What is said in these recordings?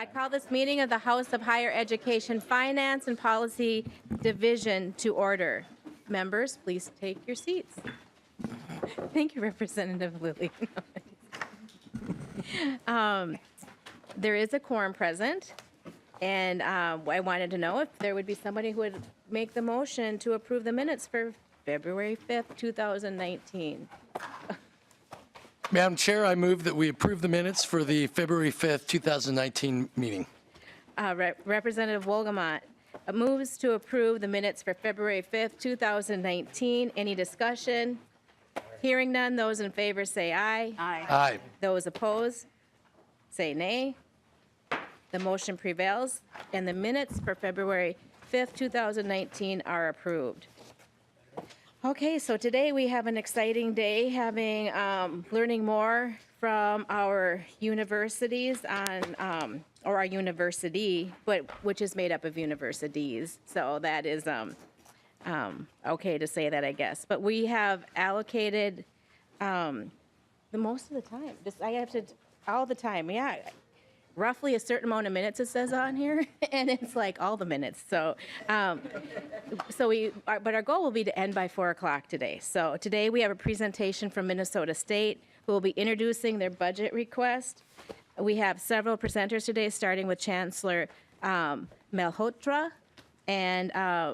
I call this meeting of the House of Higher Education Finance and Policy Division to order. Members, please take your seats. Thank you, Representative Lilly. There is a quorum present, and I wanted to know if there would be somebody who would make the motion to approve the minutes for February 5th, 2019. Madam Chair, I move that we approve the minutes for the February 5th, 2019 meeting. Representative Wolgamott moves to approve the minutes for February 5th, 2019. Any discussion? Hearing none, those in favor say aye. Aye. Aye. Those opposed, say nay. The motion prevails, and the minutes for February 5th, 2019 are approved. Okay, so today we have an exciting day, having learning more from our universities on, or our university, but which is made up of universities. So that is okay to say that, I guess. But we have allocated the most of the time. I have to all the time. Yeah, roughly a certain amount of minutes it says on here, and it's like all the minutes. So, but our goal will be to end by 4 o'clock today. So today we have a presentation from Minnesota State, who will be introducing their budget request. We have several presenters today, starting with Chancellor Malhotra, and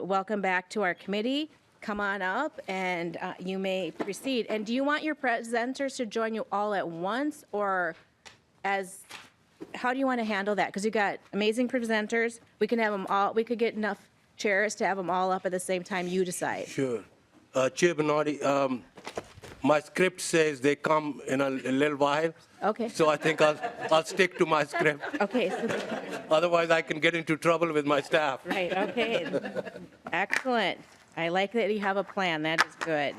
welcome back to our committee. Come on up, and you may proceed. And do you want your presenters to join you all at once, or as how do you want to handle that? Because you got amazing presenters. We can have them all. We could get enough chairs to have them all up at the same time. You decide. Sure. Chair Bernardi, my script says they come in a little while. Okay. So I think I'll stick to my script. Okay. So, Otherwise, I can get into trouble with my staff. right. Okay. Excellent. I like that you have a plan. That is good.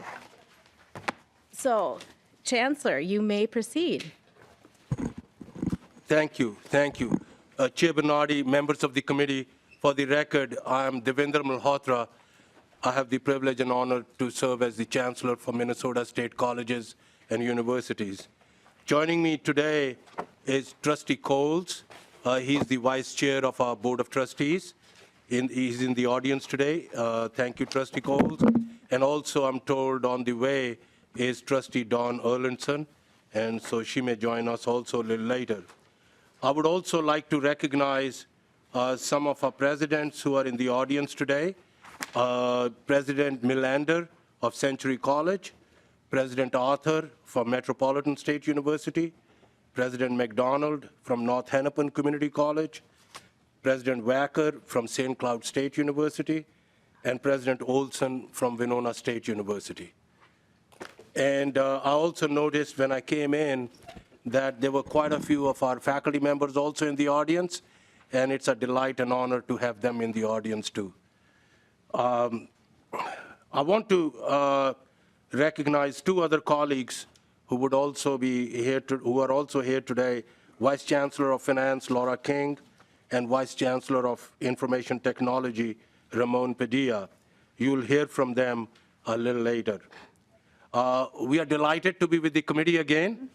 So, Chancellor, you may proceed. Thank you. Thank you. Chair Bernardi, members of the committee, for the record, I am Devendra Malhotra. I have the privilege and honor to serve as the Chancellor for Minnesota State Colleges and Universities. Joining me today is Trustee Coles. He's the Vice Chair of our Board of Trustees. He's in the audience today. Thank you, Trustee Coles. And also, I'm told on the way is Trustee Dawn Erlandson, and so she may join us also a little later. I would also like to recognize some of our presidents who are in the audience today. President Millander of Century College, President Arthur from Metropolitan State University, President McDonald from North Hennepin Community College, President Wacker from St. Cloud State University, and President Olson from Winona State University. And I also noticed when I came in that there were quite a few of our faculty members also in the audience, and it's a delight and honor to have them in the audience too. I want to recognize two other colleagues who would also be here, who are also here today, Vice Chancellor of Finance, Laura King, and Vice Chancellor of Information Technology, Ramon Padilla. You'll hear from them a little later. We are delighted to be with the committee again.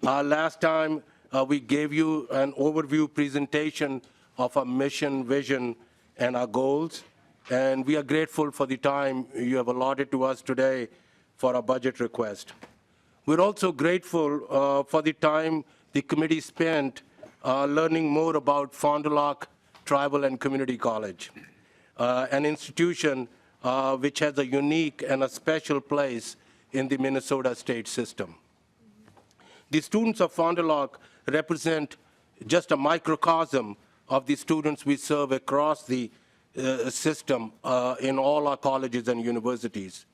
Last time we gave you an overview presentation of our mission, vision, and our goals. And we are grateful for the time you have allotted to us today for our budget request. We're also grateful for the time the committee spent learning more about Fond du Lac Tribal and Community College, an institution which has a unique and a special place in the Minnesota state system. The students of Fond du Lac represent just a microcosm of the students we serve across the system in all our colleges and universities.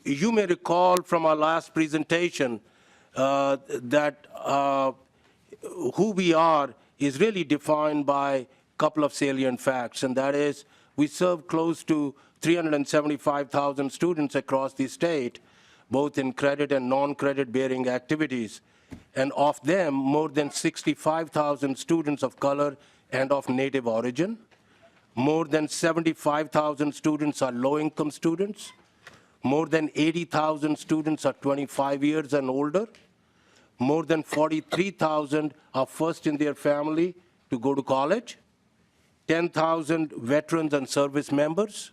You may recall from our last presentation that who we are is really defined by a couple of salient facts, and that is we serve close to 375,000 students across the state, both in credit and non-credit bearing activities. And of them, more than 65,000 students of color and of Native origin. More than 75,000 students are low-income students. More than 80,000 students are 25 years and older. More than 43,000 are first in their family to go to college, 10,000 veterans and service members,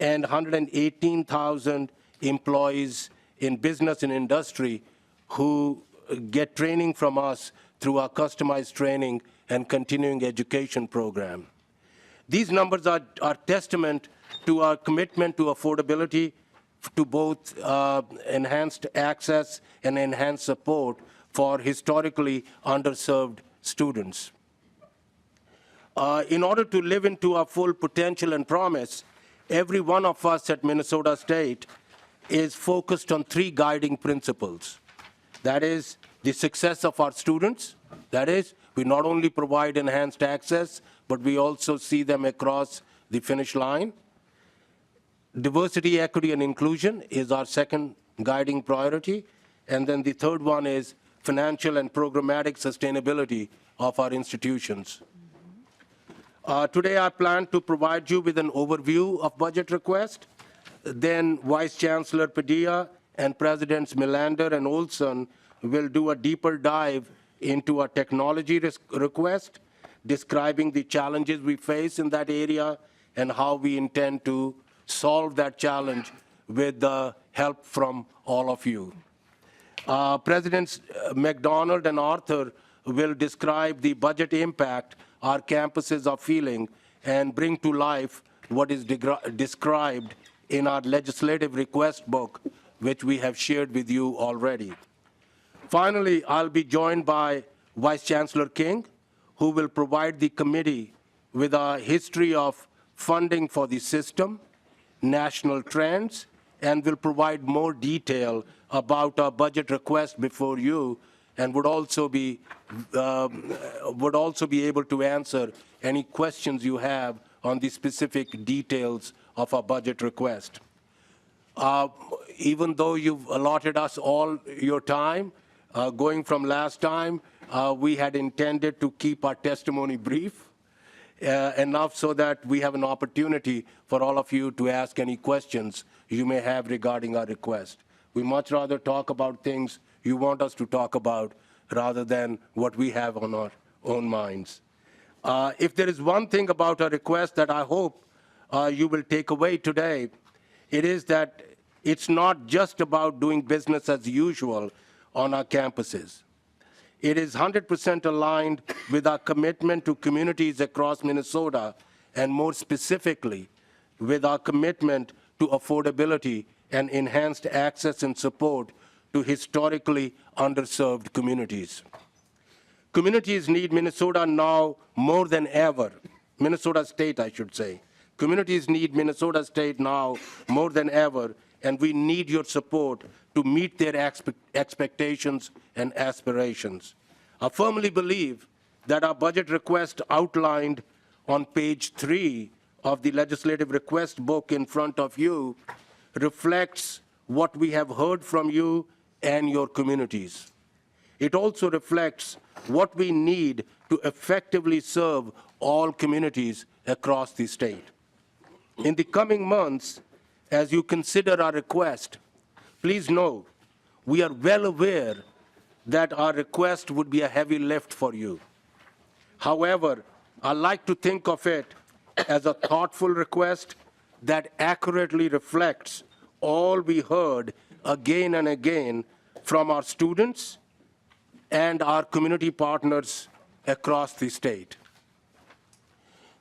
and 118,000 employees in business and industry who get training from us through our customized training and continuing education program. These numbers are testament to our commitment to affordability, to both enhanced access and enhanced support for historically underserved students. In order to live into our full potential and promise, every one of us at Minnesota State is focused on 3 guiding principles. That is the success of our students. That is, we not only provide enhanced access, but we also see them across the finish line. Diversity, equity, and inclusion is our second guiding priority. And then the third one is financial and programmatic sustainability of our institutions. Today, I plan to provide you with an overview of budget request. Then Vice Chancellor Padilla and Presidents Melander and Olson will do a deeper dive into a technology request, describing the challenges we face in that area and how we intend to solve that challenge with the help from all of you. Presidents McDonald and Arthur will describe the budget impact our campuses are feeling and bring to life what is described in our legislative request book, which we have shared with you already. Finally, I'll be joined by Vice Chancellor King, who will provide the committee with a history of funding for the system, national trends, and will provide more detail about our budget request before you, and would also be able to answer any questions you have on the specific details of our budget request. Even though you've allotted us all your time, going from last time, we had intended to keep our testimony brief, enough so that we have an opportunity for all of you to ask any questions you may have regarding our request. We much rather talk about things you want us to talk about rather than what we have on our own minds. If there is one thing about our request that I hope you will take away today, it is that it's not just about doing business as usual on our campuses. It is 100% aligned with our commitment to communities across Minnesota, and more specifically, with our commitment to affordability and enhanced access and support to historically underserved communities. Communities need Minnesota now more than ever. Minnesota State, I should say. Communities need Minnesota State now more than ever, and we need your support to meet their expectations and aspirations. I firmly believe that our budget request outlined on page 3 of the legislative request book in front of you reflects what we have heard from you and your communities. It also reflects what we need to effectively serve all communities across the state. In the coming months, as you consider our request, please know we are well aware that our request would be a heavy lift for you. However, I like to think of it as a thoughtful request that accurately reflects all we heard again and again from our students and our community partners across the state.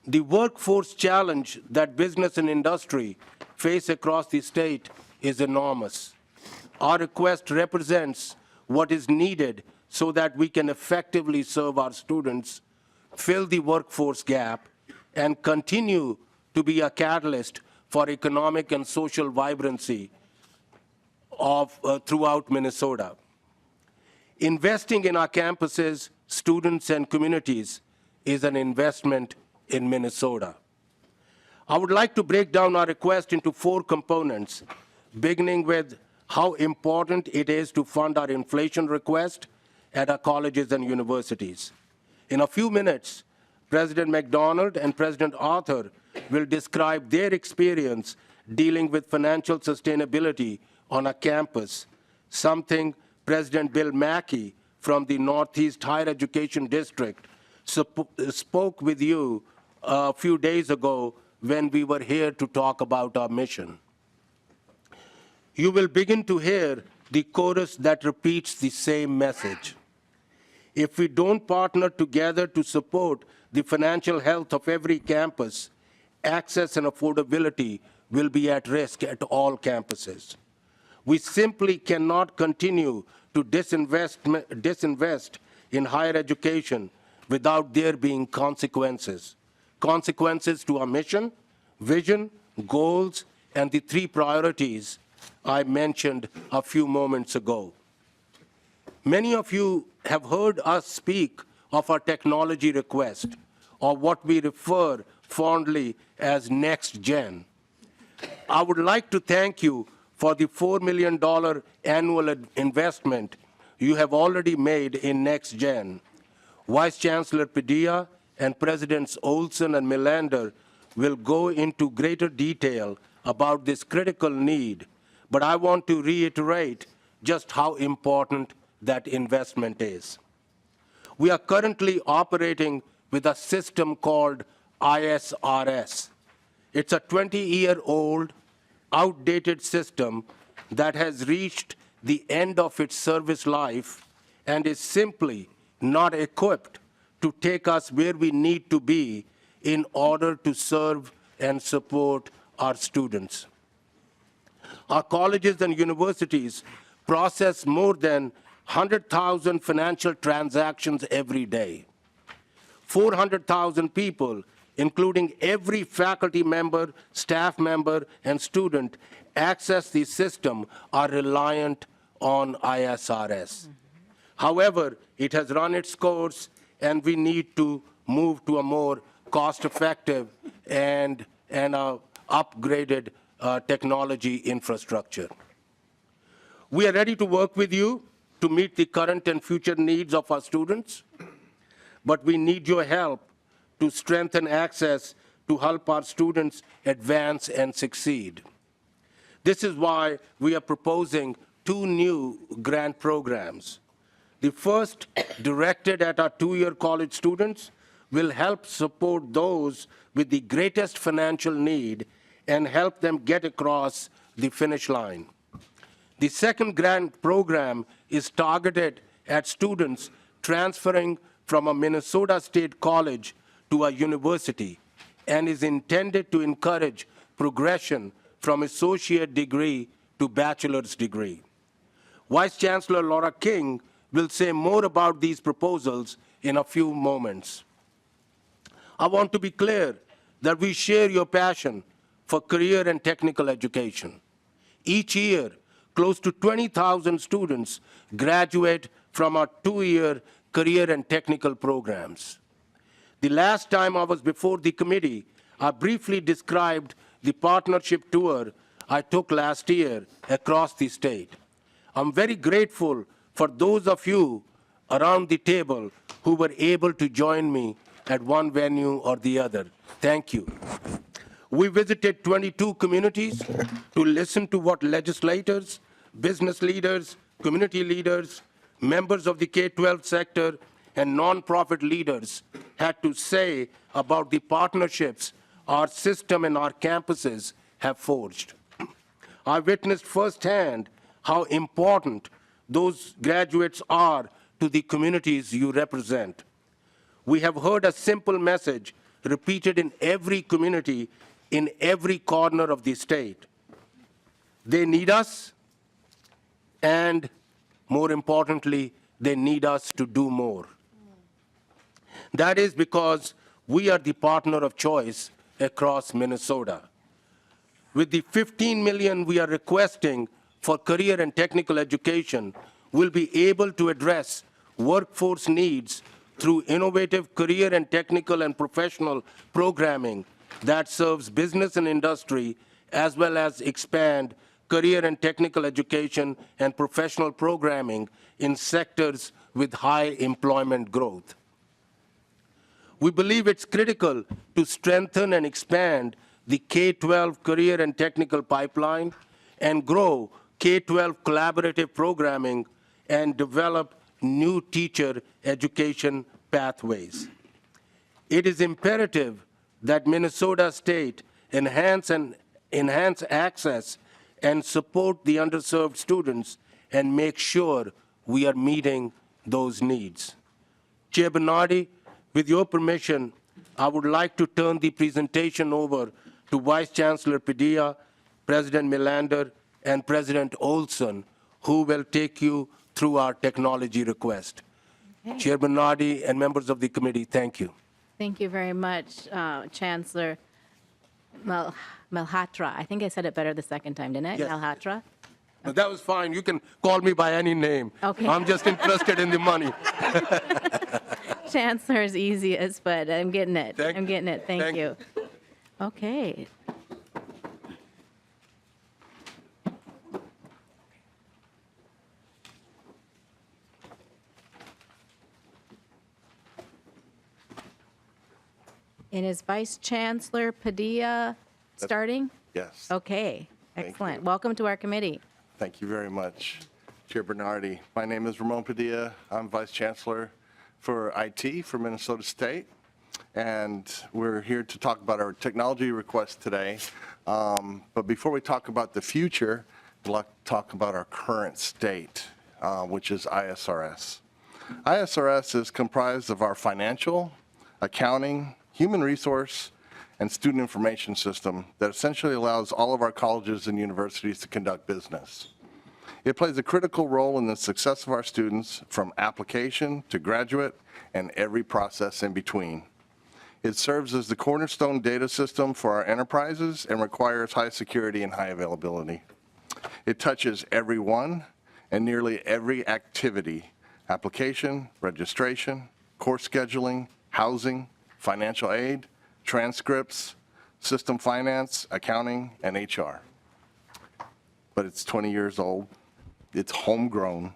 The workforce challenge that business and industry face across the state is enormous. Our request represents what is needed so that we can effectively serve our students, fill the workforce gap, and continue to be a catalyst for economic and social vibrancy throughout Minnesota. Investing in our campuses, students, and communities is an investment in Minnesota. I would like to break down our request into 4 components, beginning with how important it is to fund our inflation request at our colleges and universities. In a few minutes, President McDonald and President Arthur will describe their experience dealing with financial sustainability on a campus, something President Bill Mackey from the Northeast Higher Education District spoke with you a few days ago when we were here to talk about our mission. You will begin to hear the chorus that repeats the same message. If we don't partner together to support the financial health of every campus, access and affordability will be at risk at all campuses. We simply cannot continue to disinvest in higher education without there being consequences. Consequences to our mission, vision, goals, and the 3 priorities I mentioned a few moments ago. Many of you have heard us speak of our technology request, or what we refer fondly as Next Gen. I would like to thank you for the $4 million annual investment you have already made in Next Gen. Vice Chancellor Padilla and Presidents Olson and Melander will go into greater detail about this critical need, but I want to reiterate just how important that investment is. We are currently operating with a system called ISRS. It's a 20-year-old, outdated system that has reached the end of its service life and is simply not equipped to take us where we need to be in order to serve and support our students. Our colleges and universities process more than 100,000 financial transactions every day. 400,000 people, including every faculty member, staff member, and student, access the system are reliant on ISRS. However, it has run its course, and we need to move to a more cost-effective and upgraded technology infrastructure. We are ready to work with you to meet the current and future needs of our students, but we need your help to strengthen access to help our students advance and succeed. This is why we are proposing 2 new grant programs. The first, directed at our 2-year college students, will help support those with the greatest financial need and help them get across the finish line. The second grant program is targeted at students transferring from a Minnesota State college to a university and is intended to encourage progression from associate degree to bachelor's degree. Vice Chancellor Laura King will say more about these proposals in a few moments. I want to be clear that we share your passion for career and technical education. Each year, close to 20,000 students graduate from our 2-year career and technical programs. The last time I was before the committee, I briefly described the partnership tour I took last year across the state. I'm very grateful for those of you around the table who were able to join me at one venue or the other. Thank you. We visited 22 communities to listen to what legislators, business leaders, community leaders, members of the K-12 sector, and nonprofit leaders had to say about the partnerships our system and our campuses have forged. I witnessed firsthand how important those graduates are to the communities you represent. We have heard a simple message repeated in every community in every corner of the state. They need us, and more importantly, they need us to do more. That is because we are the partner of choice across Minnesota. With the $15 million we are requesting for career and technical education, we'll be able to address workforce needs through innovative career and technical and professional programming that serves business and industry, as well as expand career and technical education and professional programming in sectors with high employment growth. We believe it's critical to strengthen and expand the K-12 career and technical pipeline and grow K-12 collaborative programming and develop new teacher education pathways. It is imperative that Minnesota State enhance access and support the underserved students and make sure we are meeting those needs. Chair Bernardi, with your permission, I would like to turn the presentation over to Vice Chancellor Padilla, President Melander, and President Olson, who will take you through our technology request. Okay. Chair Bernardi and members of the committee, thank you. Thank you very much, Chancellor Malhotra. I think I said it better the second time, didn't I? Yes. Malhotra? But that was fine. You can call me by any name. Okay. I'm just interested in the money. Chancellor is easiest, but I'm getting it. Thank I'm getting it. Thank thank you. Okay. And is Vice Chancellor Padilla starting? Yes. Okay, Thank excellent. you. Welcome to our committee. Thank you very much, Chair Bernardi. My name is Ramon Padilla. I'm Vice Chancellor for IT for Minnesota State. And we're here to talk about our technology request today. But before we talk about the future, I'd like to talk about our current state, which is ISRS. ISRS is comprised of our financial, accounting, human resource, and student information system that essentially allows all of our colleges and universities to conduct business. It plays a critical role in the success of our students from application to graduate and every process in between. It serves as the cornerstone data system for our enterprises and requires high security and high availability. It touches everyone and nearly every activity: application, registration, course scheduling, housing, financial aid, transcripts, system finance, accounting, and HR. But it's 20 years old, it's homegrown,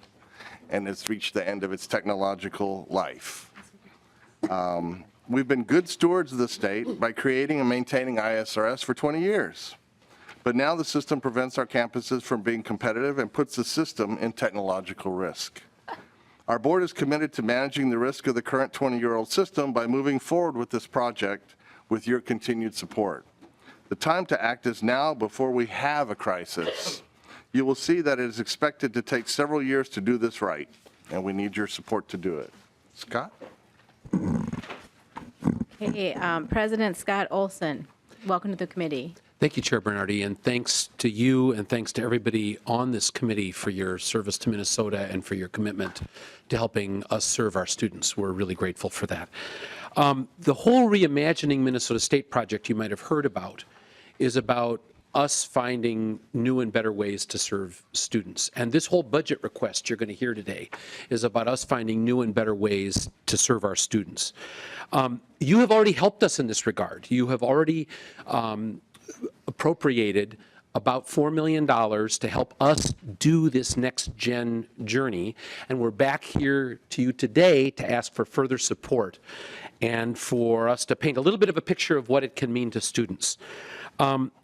and it's reached the end of its technological life. We've been good stewards of the state by creating and maintaining ISRS for 20 years. But now the system prevents our campuses from being competitive and puts the system in technological risk. Our board is committed to managing the risk of the current 20-year-old system by moving forward with this project with your continued support. The time to act is now before we have a crisis. You will see that it is expected to take several years to do this right, and we need your support to do it. Scott? Hey, President Scott Olson, welcome to the committee. Thank you, Chair Bernardi, and thanks to you and thanks to everybody on this committee for your service to Minnesota and for your commitment to helping us serve our students. We're really grateful for that. The whole Reimagining Minnesota State project you might have heard about is about us finding new and better ways to serve students. And this whole budget request you're going to hear today is about us finding new and better ways to serve our students. You have already helped us in this regard. You have already appropriated about $4 million to help us do this next gen journey. And we're back here to you today to ask for further support and for us to paint a little bit of a picture of what it can mean to students.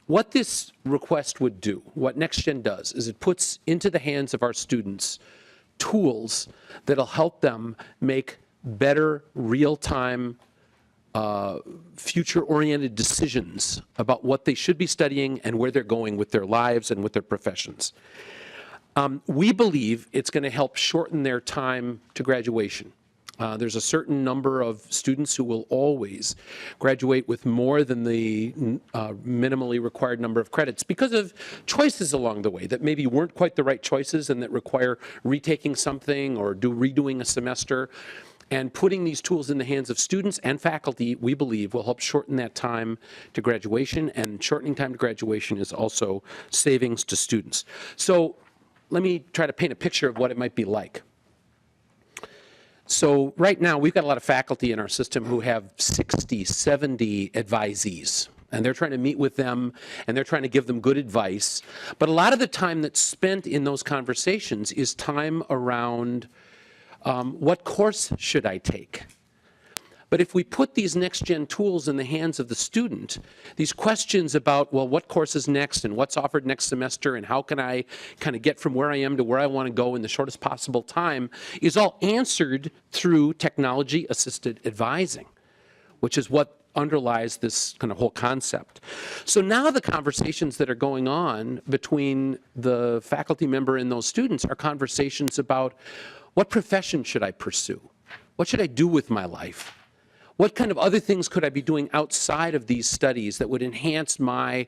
What this request would do, what NextGen does, is it puts into the hands of our students tools that'll help them make better real-time future-oriented decisions about what they should be studying and where they're going with their lives and with their professions. We believe it's going to help shorten their time to graduation. There's a certain number of students who will always graduate with more than the minimally required number of credits because of choices along the way that maybe weren't quite the right choices and that require retaking something or redoing a semester. And putting these tools in the hands of students and faculty, we believe, will help shorten that time to graduation, and shortening time to graduation is also savings to students. So let me try to paint a picture of what it might be like. So right now, we've got a lot of faculty in our system who have 60, 70 advisees. And they're trying to meet with them, and they're trying to give them good advice. But a lot of the time that's spent in those conversations is time around what course should I take? But if we put these next-gen tools in the hands of the student, these questions about, well, what course is next and what's offered next semester and how can I kind of get from where I am to where I want to go in the shortest possible time is all answered through technology-assisted advising. which is what underlies this kind of whole concept. So now the conversations that are going on between the faculty member and those students are conversations about what profession should I pursue? What should I do with my life? What kind of other things could I be doing outside of these studies that would enhance my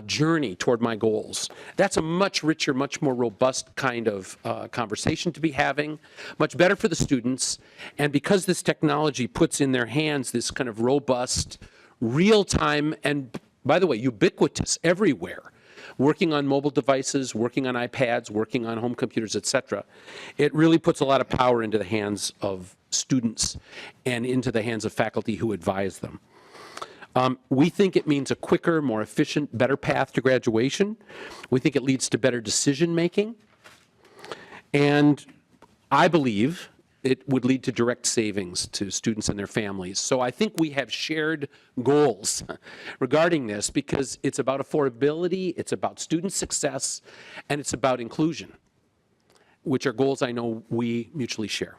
journey toward my goals? That's a much richer, much more robust kind of conversation to be having, much better for the students. And because this technology puts in their hands this kind of robust, real-time, and by the way, ubiquitous everywhere, working on mobile devices, working on iPads, working on home computers, et cetera, it really puts a lot of power into the hands of students and into the hands of faculty who advise them. We think it means a quicker, more efficient, better path to graduation. We think it leads to better decision making. And I believe it would lead to direct savings to students and their families. So I think we have shared goals regarding this because it's about affordability, it's about student success, and it's about inclusion, which are goals I know we mutually share.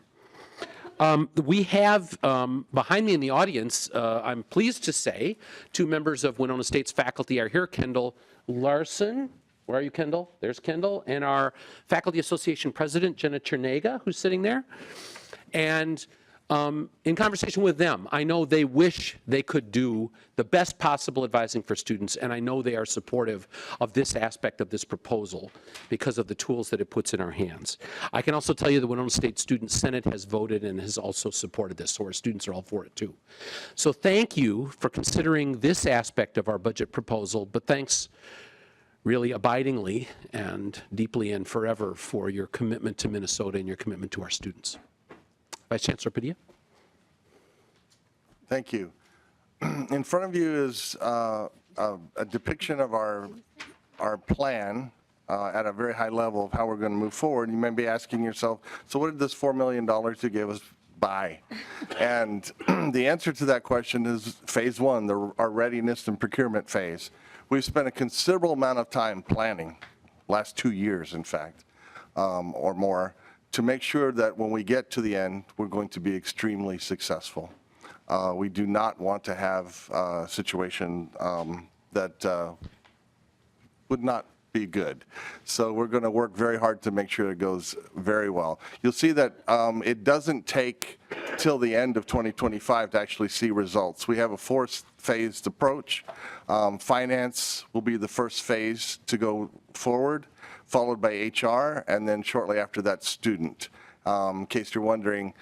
We have behind me in the audience, I'm pleased to say, two members of Winona State's faculty are here. Kendall Larson, where are you, Kendall? There's Kendall, and our Faculty Association President, Jenna Chernega, who's sitting there. And in conversation with them, I know they wish they could do the best possible advising for students, and I know they are supportive of this aspect of this proposal because of the tools that it puts in our hands. I can also tell you the Winona State Student Senate has voted and has also supported this, so our students are all for it too. So thank you for considering this aspect of our budget proposal, but thanks really abidingly and deeply and forever for your commitment to Minnesota and your commitment to our students. Vice Chancellor Padilla. Thank you. In front of you is a depiction of our plan at a very high level of how we're going to move forward. You may be asking yourself, so what did this $4 million you gave us buy? And the answer to that question is phase one, our readiness and procurement phase. We've spent a considerable amount of time planning, last 2 years in fact, or more, to make sure that when we get to the end, we're going to be extremely successful. We do not want to have a situation that would not be good. So we're going to work very hard to make sure it goes very well. You'll see that it doesn't take till the end of 2025 to actually see results. We have a four-phased approach. Finance will be the first phase to go forward, followed by HR, and then shortly after that, student. In case you're wondering,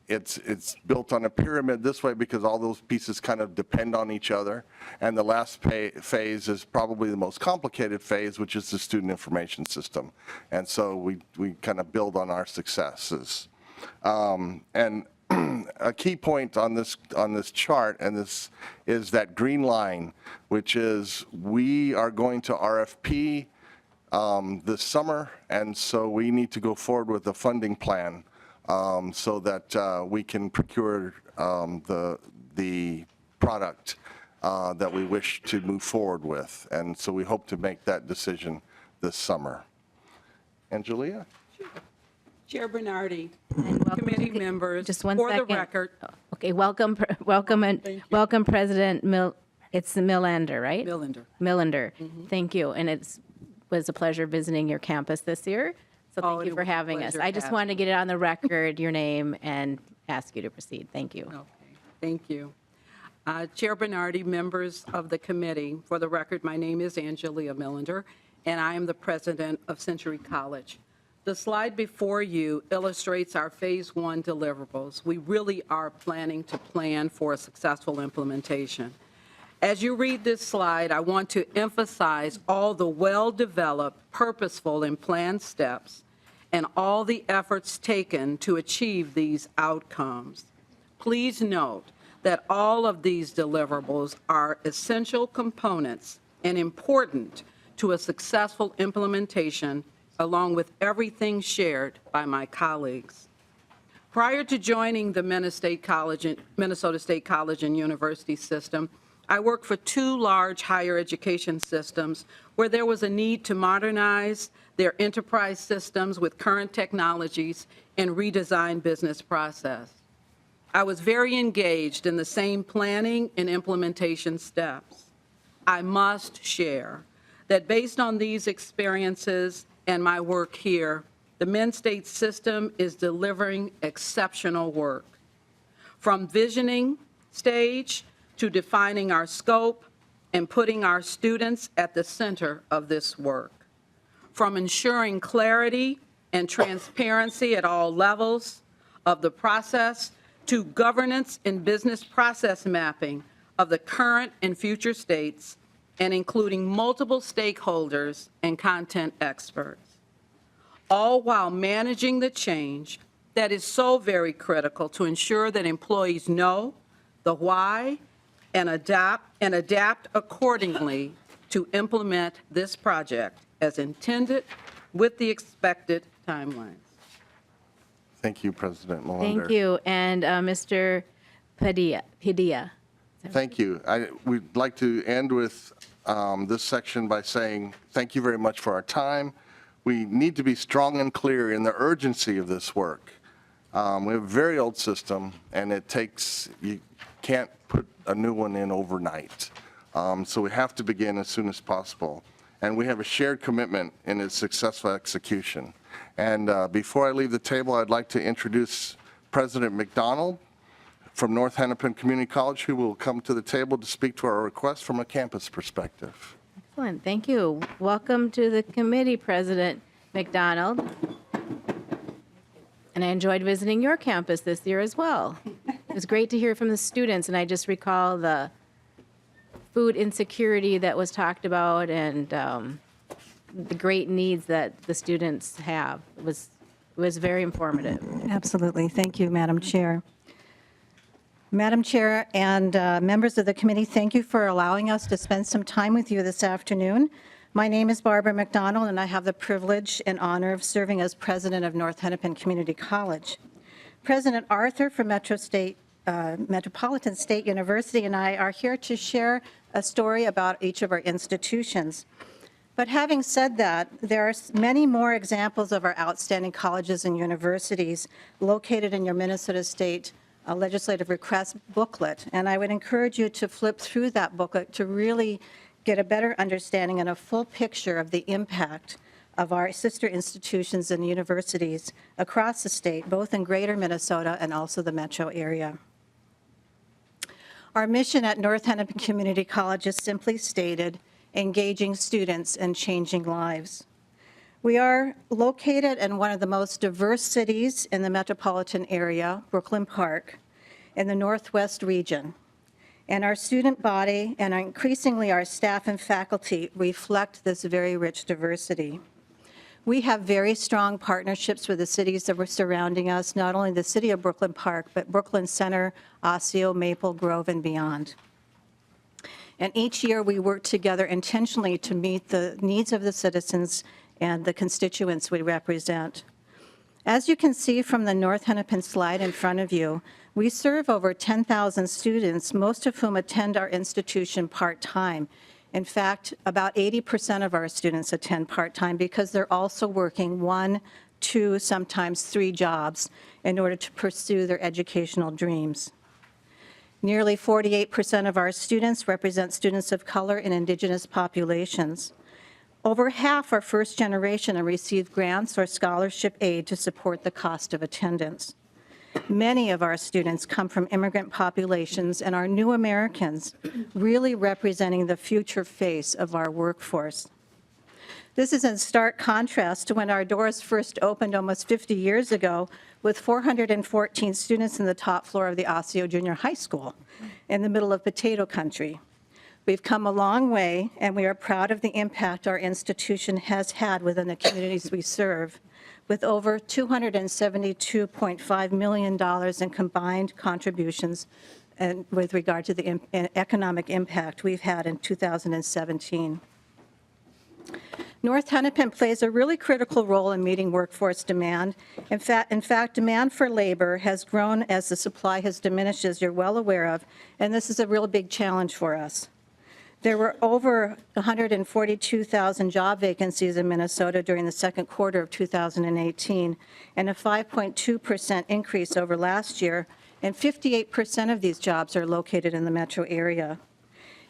it's built on a pyramid this way because all those pieces kind of depend on each other. And the last phase is probably the most complicated phase, which is the student information system. And so we kind of build on our successes. And a key point on this chart, and this is that green line, which is we are going to RFP this summer, and so we need to go forward with a funding plan so that we can procure the product that we wish to move forward with. And so we hope to make that decision this summer. Angelia? Chair Bernardi, welcome committee to- members, Just one for second. the record, Okay, welcome, welcome President it's the Millender, right? Millender. Millender, thank you. And was a pleasure visiting your campus this year. So Oh, thank you it for was a having us. pleasure I just having wanted to get it on the record, your name, and ask you to proceed. Thank you. Okay, thank you. Chair Bernardi, members of the committee, for the record, my name is Angelia Millender, and I am the president of Century College. The slide before you illustrates our phase one deliverables. We really are planning to plan for a successful implementation. As you read this slide, I want to emphasize all the well-developed, purposeful, and planned steps and all the efforts taken to achieve these outcomes. Please note that all of these deliverables are essential components and important to a successful implementation, along with everything shared by my colleagues. Prior to joining the Minnesota State College and University system, I worked for two large higher education systems where there was a need to modernize their enterprise systems with current technologies and redesign business process. I was very engaged in the same planning and implementation steps. I must share that based on these experiences and my work here, the Men's State system is delivering exceptional work. From visioning stage to defining our scope and putting our students at the center of this work. From ensuring clarity and transparency at all levels of the process to governance and business process mapping of the current and future states, and including multiple stakeholders and content experts, all while managing the change that is so very critical to ensure that employees know the why and adapt accordingly to implement this project as intended with the expected timelines. Thank you, President Melander. Thank you. And Mr. Padilla. Thank you. We'd like to end with this section by saying thank you very much for our time. We need to be strong and clear in the urgency of this work. We have a very old system, and you can't put a new one in overnight. So we have to begin as soon as possible. And we have a shared commitment in its successful execution. And before I leave the table, I'd like to introduce President McDonald from North Hennepin Community College, who will come to the table to speak to our request from a campus perspective. Excellent. Thank you. Welcome to the committee, President McDonald. And I enjoyed visiting your campus this year as well. It was great to hear from the students, and I just recall the food insecurity that was talked about and the great needs that the students have. It was very informative. Absolutely. Thank you, Madam Chair. Madam Chair and members of the committee, thank you for allowing us to spend some time with you this afternoon. My name is Barbara McDonald, and I have the privilege and honor of serving as president of North Hennepin Community College. President Arthur from Metropolitan State University and I are here to share a story about each of our institutions. But having said that, there are many more examples of our outstanding colleges and universities located in your Minnesota State legislative request booklet. And I would encourage you to flip through that booklet to really get a better understanding and a full picture of the impact of our sister institutions and universities across the state, both in greater Minnesota and also the metro area. Our mission at North Hennepin Community College is simply stated, engaging students and changing lives. We are located in one of the most diverse cities in the metropolitan area, Brooklyn Park, in the Northwest region. And our student body and increasingly our staff and faculty reflect this very rich diversity. We have very strong partnerships with the cities that were surrounding us, not only the city of Brooklyn Park, but Brooklyn Center, Osseo, Maple Grove, and beyond. And each year we work together intentionally to meet the needs of the citizens and the constituents we represent. As you can see from the North Hennepin slide in front of you, we serve over 10,000 students, most of whom attend our institution part-time. In fact, about 80% of our students attend part-time because they're also working 1, 2, sometimes 3 jobs in order to pursue their educational dreams. Nearly 48% of our students represent students of color and indigenous populations. Over half are first generation and receive grants or scholarship aid to support the cost of attendance. Many of our students come from immigrant populations and are new Americans, really representing the future face of our workforce. This is in stark contrast to when our doors first opened almost 50 years ago with 414 students in the top floor of the Osseo Junior High School in the middle of potato country. We've come a long way, and we are proud of the impact our institution has had within the communities we serve, with over $272.5 million in combined contributions and with regard to the economic impact we've had in 2017. North Hennepin plays a really critical role in meeting workforce demand. In fact, demand for labor has grown as the supply has diminished, as you're well aware of, and this is a real big challenge for us. There were over 142,000 job vacancies in Minnesota during the second quarter of 2018, and a 5.2% increase over last year, and 58% of these jobs are located in the metro area.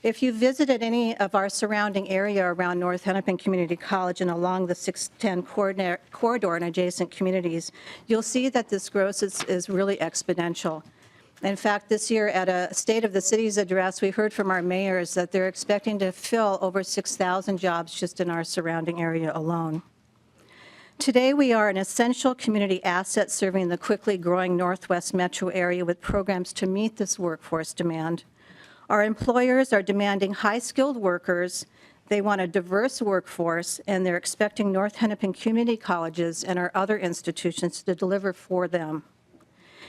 If you visited any of our surrounding area around North Hennepin Community College and along the 610 corridor and adjacent communities, you'll see that this growth is really exponential. In fact, this year at a State of the City's address, we heard from our mayors that they're expecting to fill over 6,000 jobs just in our surrounding area alone. Today, we are an essential community asset serving the quickly growing Northwest metro area with programs to meet this workforce demand. Our employers are demanding high-skilled workers, they want a diverse workforce, and they're expecting North Hennepin Community Colleges and our other institutions to deliver for them.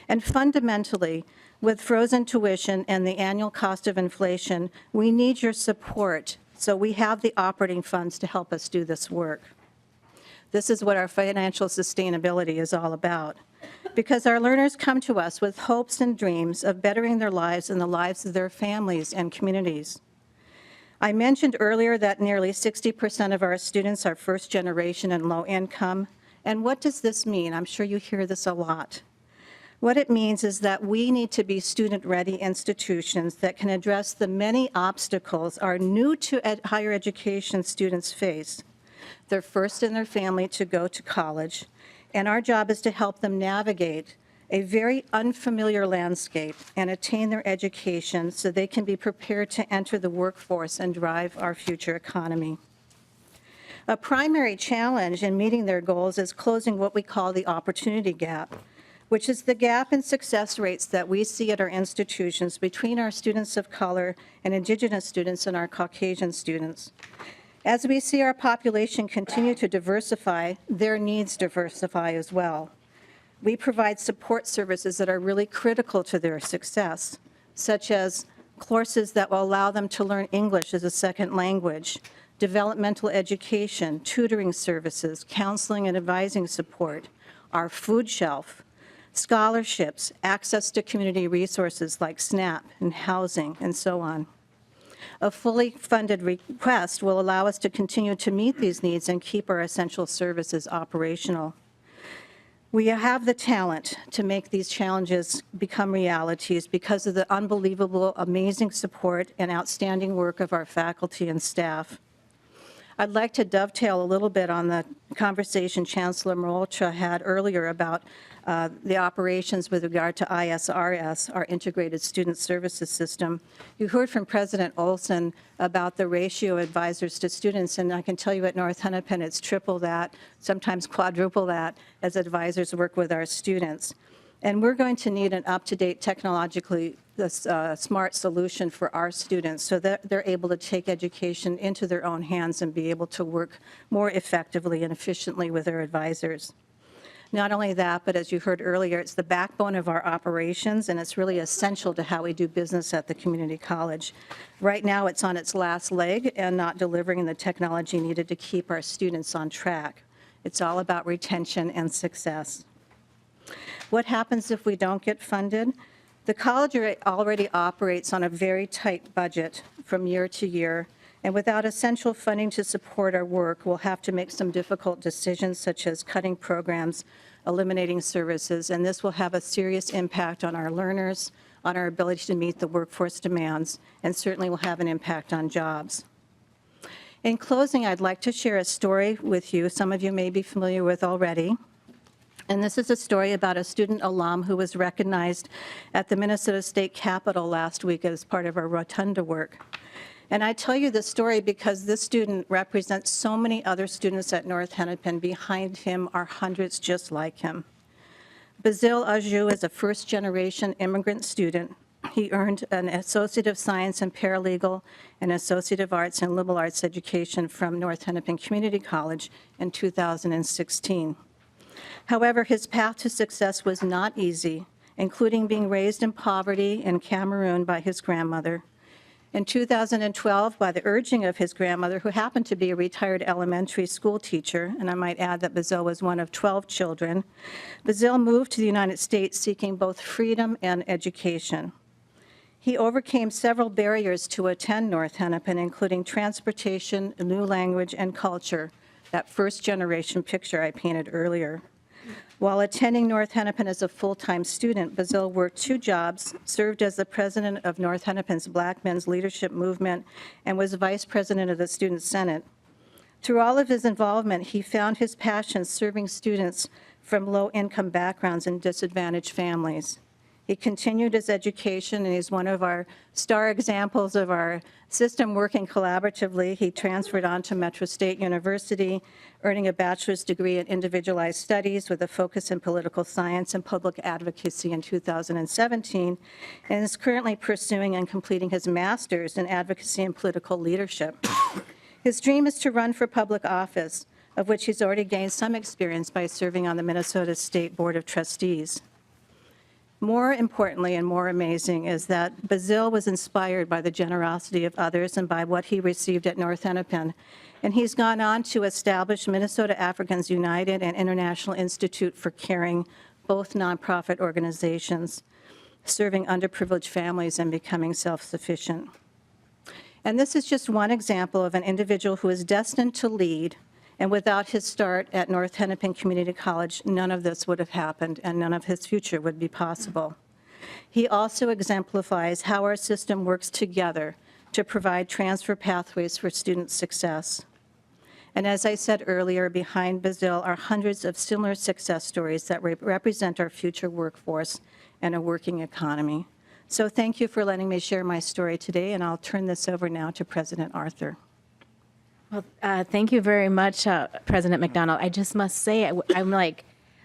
And fundamentally, with frozen tuition and the annual cost of inflation, we need your support so we have the operating funds to help us do this work. This is what our financial sustainability is all about, because our learners come to us with hopes and dreams of bettering their lives and the lives of their families and communities. I mentioned earlier that nearly 60% of our students are first generation and low income. And what does this mean? I'm sure you hear this a lot. What it means is that we need to be student-ready institutions that can address the many obstacles our new to higher education students face. They're first in their family to go to college, and our job is to help them navigate a very unfamiliar landscape and attain their education so they can be prepared to enter the workforce and drive our future economy. A primary challenge in meeting their goals is closing what we call the opportunity gap, which is the gap in success rates that we see at our institutions between our students of color and Indigenous students and our Caucasian students. As we see our population continue to diversify, their needs diversify as well. We provide support services that are really critical to their success, such as courses that will allow them to learn English as a second language, developmental education, tutoring services, counseling and advising support, our food shelf, scholarships, access to community resources like SNAP and housing, and so on. A fully funded request will allow us to continue to meet these needs and keep our essential services operational. We have the talent to make these challenges become realities because of the unbelievable, amazing support and outstanding work of our faculty and staff. I'd like to dovetail a little bit on the conversation Chancellor Malhotra had earlier about the operations with regard to ISRS, our Integrated Student Services System. You heard from President Olson about the ratio of advisors to students, and I can tell you at North Hennepin it's triple that, sometimes quadruple that, as advisors work with our students. And we're going to need an up-to-date technologically smart solution for our students so that they're able to take education into their own hands and be able to work more effectively and efficiently with their advisors. Not only that, but as you heard earlier, it's the backbone of our operations, and it's really essential to how we do business at the community college. Right now, it's on its last leg and not delivering the technology needed to keep our students on track. It's all about retention and success. What happens if we don't get funded? The college already operates on a very tight budget from year to year, and without essential funding to support our work, we'll have to make some difficult decisions such as cutting programs, eliminating services, and this will have a serious impact on our learners, on our ability to meet the workforce demands, and certainly will have an impact on jobs. In closing, I'd like to share a story with you some of you may be familiar with already. And this is a story about a student alum who was recognized at the Minnesota State Capitol last week as part of our Rotunda work. And I tell you this story because this student represents so many other students at North Hennepin. Behind him are hundreds just like him. Bazil Ajou is a first-generation immigrant student. He earned an Associate of Science in Paralegal and Associate of Arts in Liberal Arts Education from North Hennepin Community College in 2016. However, his path to success was not easy, including being raised in poverty in Cameroon by his grandmother. In 2012, by the urging of his grandmother, who happened to be a retired elementary school teacher, and I might add that Bazil was one of 12 children, Bazil moved to the United States seeking both freedom and education. He overcame several barriers to attend North Hennepin, including transportation, a new language, and culture, that first-generation picture I painted earlier. While attending North Hennepin as a full-time student, Bazil worked 2 jobs, served as the president of North Hennepin's Black Men's Leadership Movement, and was vice president of the Student Senate. Through all of his involvement, he found his passion serving students from low-income backgrounds and disadvantaged families. He continued his education, and he's one of our star examples of our system working collaboratively. He transferred on to Metro State University, earning a bachelor's degree in individualized studies with a focus in political science and public advocacy in 2017, and is currently pursuing and completing his master's in advocacy and political leadership. His dream is to run for public office, of which he's already gained some experience by serving on the Minnesota State Board of Trustees. More importantly and more amazing is that Bazil was inspired by the generosity of others and by what he received at North Hennepin. And he's gone on to establish Minnesota Africans United and International Institute for Caring, both nonprofit organizations, serving underprivileged families and becoming self-sufficient. And this is just one example of an individual who is destined to lead. And without his start at North Hennepin Community College, none of this would have happened and none of his future would be possible. He also exemplifies how our system works together to provide transfer pathways for student success. And as I said earlier, behind Bazil are hundreds of similar success stories that represent our future workforce and a working economy. So thank you for letting me share my story today, and I'll turn this over now to President Arthur. Well, thank you very much, President McDonald. I just must say, I'm like,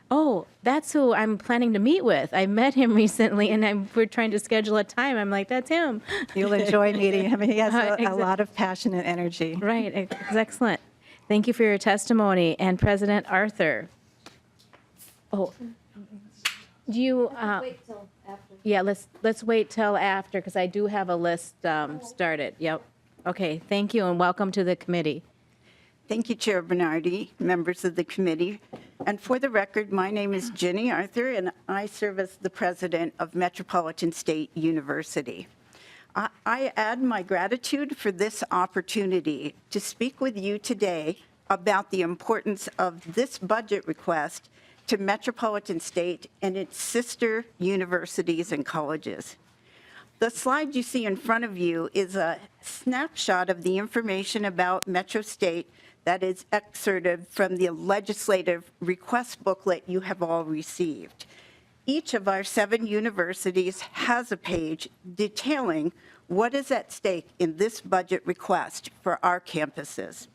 oh, that's who I'm planning to meet with. I met him recently, and we're trying to schedule a time. I'm like, that's him. You'll enjoy meeting him. He has a Exactly. lot of passion and energy. Right, it's excellent. Thank you for your testimony. And President Arthur. Oh, do you? Wait till after. Yeah, let's wait till after, because I do have a list started. Yep. Okay, thank you, and welcome to the committee. Thank you, Chair Bernardi, members of the committee. And for the record, my name is Jenny Arthur, and I serve as the president of Metropolitan State University. I add my gratitude for this opportunity to speak with you today about the importance of this budget request to Metropolitan State and its sister universities and colleges. The slide you see in front of you is a snapshot of the information about Metro State that is excerpted from the legislative request booklet you have all received. Each of our 7 universities has a page detailing what is at stake in this budget request for our campuses.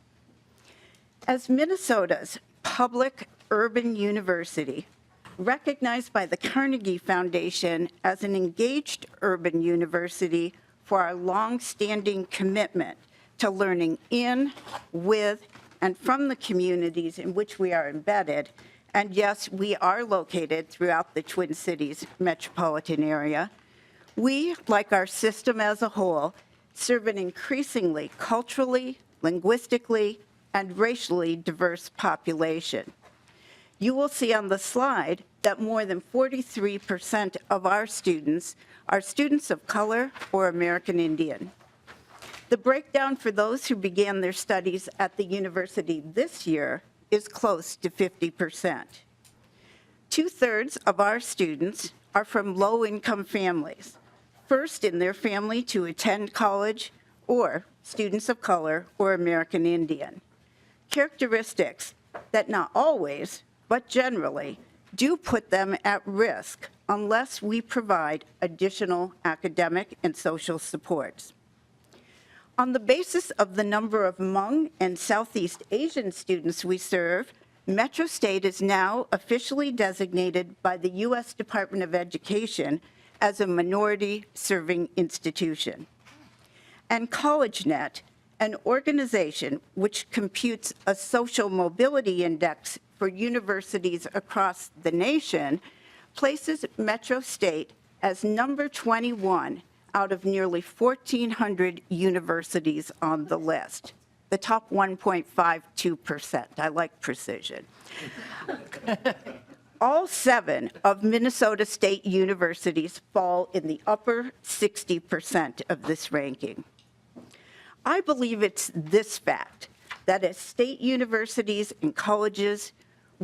As Minnesota's public urban university, recognized by the Carnegie Foundation as an engaged urban university for our long-standing commitment to learning in, with, and from the communities in which we are embedded. And yes, we are located throughout the Twin Cities metropolitan area. We, like our system as a whole, serve an increasingly culturally, linguistically, and racially diverse population. You will see on the slide that more than 43% of our students are students of color or American Indian. The breakdown for those who began their studies at the university this year is close to 50%. 2/3 of our students are from low-income families, first in their family to attend college, or students of color or American Indian. Characteristics that not always, but generally, do put them at risk unless we provide additional academic and social supports. On the basis of the number of Hmong and Southeast Asian students we serve, Metro State is now officially designated by the U.S. Department of Education as a minority-serving institution. And CollegeNet, an organization which computes a social mobility index for universities across the nation, places Metro State as number 21 out of nearly 1,400 universities on the list, the top 1.52%. I like precision. All 7 of Minnesota State universities fall in the upper 60% of this ranking. I believe it's this fact that as state universities and colleges,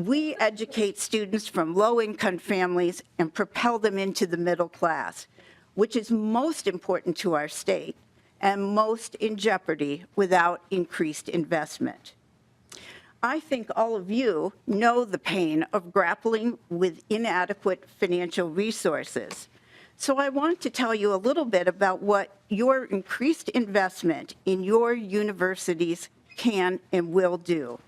We educate students from low-income families and propel them into the middle class, which is most important to our state and most in jeopardy without increased investment. I think all of you know the pain of grappling with inadequate financial resources. So I want to tell you a little bit about what your increased investment in your universities can and will do.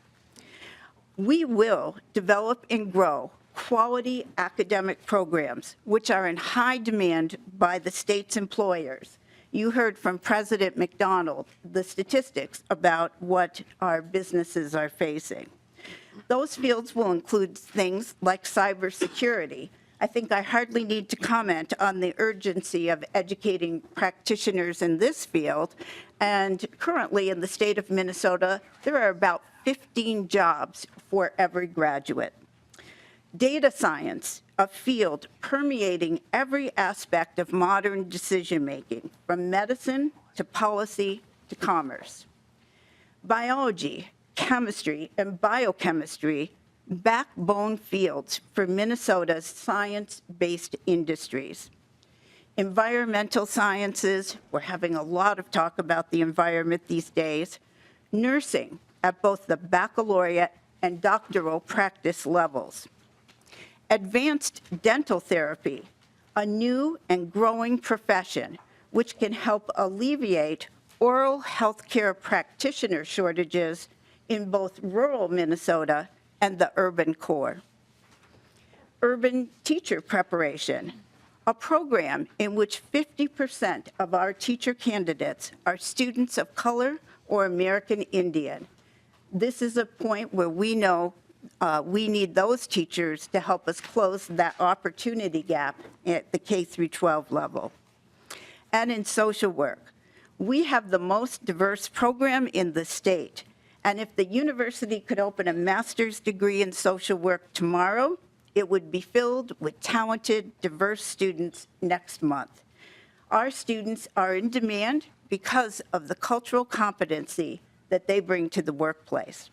We will develop and grow quality academic programs, which are in high demand by the state's employers. You heard from President McDonald the statistics about what our businesses are facing. Those fields will include things like cybersecurity. I think I hardly need to comment on the urgency of educating practitioners in this field. And currently in the state of Minnesota, there are about 15 jobs for every graduate. Data science, a field permeating every aspect of modern decision-making, from medicine to policy to commerce. Biology, chemistry, and biochemistry, backbone fields for Minnesota's science-based industries. Environmental sciences, we're having a lot of talk about the environment these days. Nursing at both the baccalaureate and doctoral practice levels. Advanced dental therapy, a new and growing profession which can help alleviate oral health care practitioner shortages in both rural Minnesota and the urban core. Urban teacher preparation, a program in which 50% of our teacher candidates are students of color or American Indian. This is a point where we know we need those teachers to help us close that opportunity gap at the K through 12 level. And in social work, we have the most diverse program in the state. And if the university could open a master's degree in social work tomorrow, it would be filled with talented, diverse students next month. Our students are in demand because of the cultural competency that they bring to the workplace.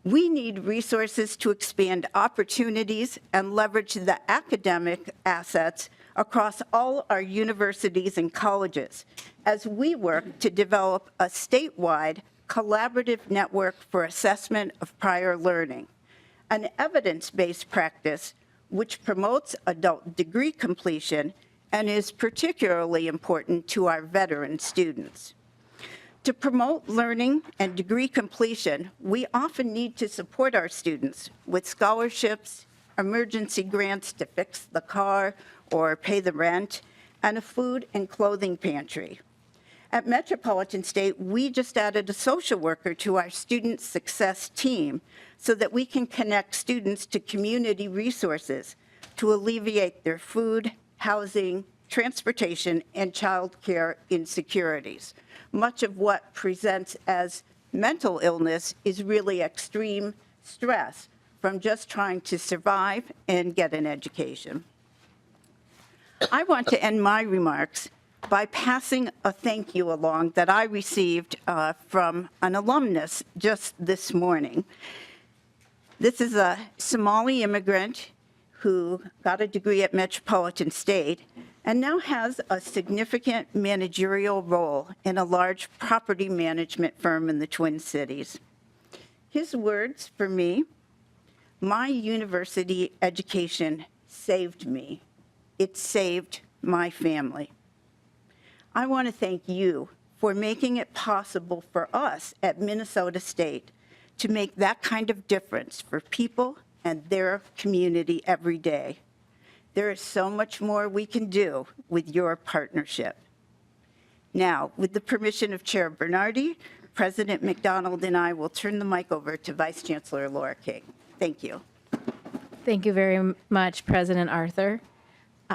We need resources to expand opportunities and leverage the academic assets across all our universities and colleges as we work to develop a statewide collaborative network for assessment of prior learning, an evidence-based practice which promotes adult degree completion and is particularly important to our veteran students. To promote learning and degree completion, we often need to support our students with scholarships, emergency grants to fix the car or pay the rent, and a food and clothing pantry. At Metropolitan State, we just added a social worker to our student success team so that we can connect students to community resources to alleviate their food, housing, transportation, and child care insecurities. Much of what presents as mental illness is really extreme stress from just trying to survive and get an education. I want to end my remarks by passing a thank you along that I received from an alumnus just this morning. This is a Somali immigrant who got a degree at Metropolitan State and now has a significant managerial role in a large property management firm in the Twin Cities. His words for me, "My university education saved me. It saved my family." I want to thank you for making it possible for us at Minnesota State to make that kind of difference for people and their community every day. There is so much more we can do with your partnership. Now, with the permission of Chair Bernardi, President McDonald and I will turn the mic over to Vice Chancellor Laura King. Thank you. Thank you very much, President Arthur.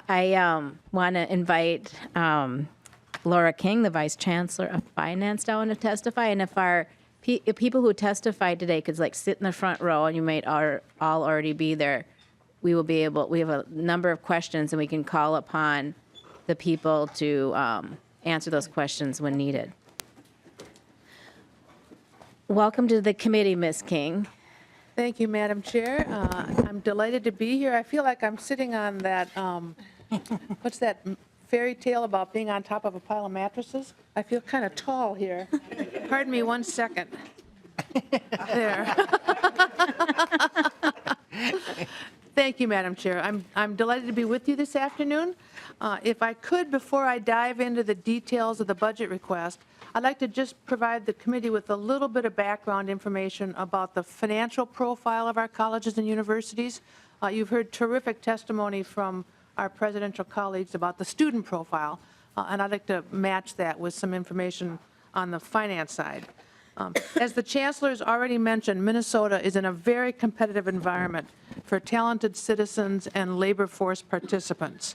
I want to invite Laura King, the Vice Chancellor of Finance, down to testify. And if people who testified today could sit in the front row, and you might all already be there, we have a number of questions, and we can call upon the people to answer those questions when needed. Welcome to the committee, Ms. King. Thank you, Madam Chair. I'm delighted to be here. I feel like I'm sitting on that, what's that fairy tale about being on top of a pile of mattresses? I feel kind of tall here. Pardon me 1 second. There. Thank you, Madam Chair. I'm delighted to be with you this afternoon. If I could, before I dive into the details of the budget request, I'd like to just provide the committee with a little bit of background information about the financial profile of our colleges and universities. You've heard terrific testimony from our presidential colleagues about the student profile, and I'd like to match that with some information on the finance side. As the Chancellor's already mentioned, Minnesota is in a very competitive environment for talented citizens and labor force participants.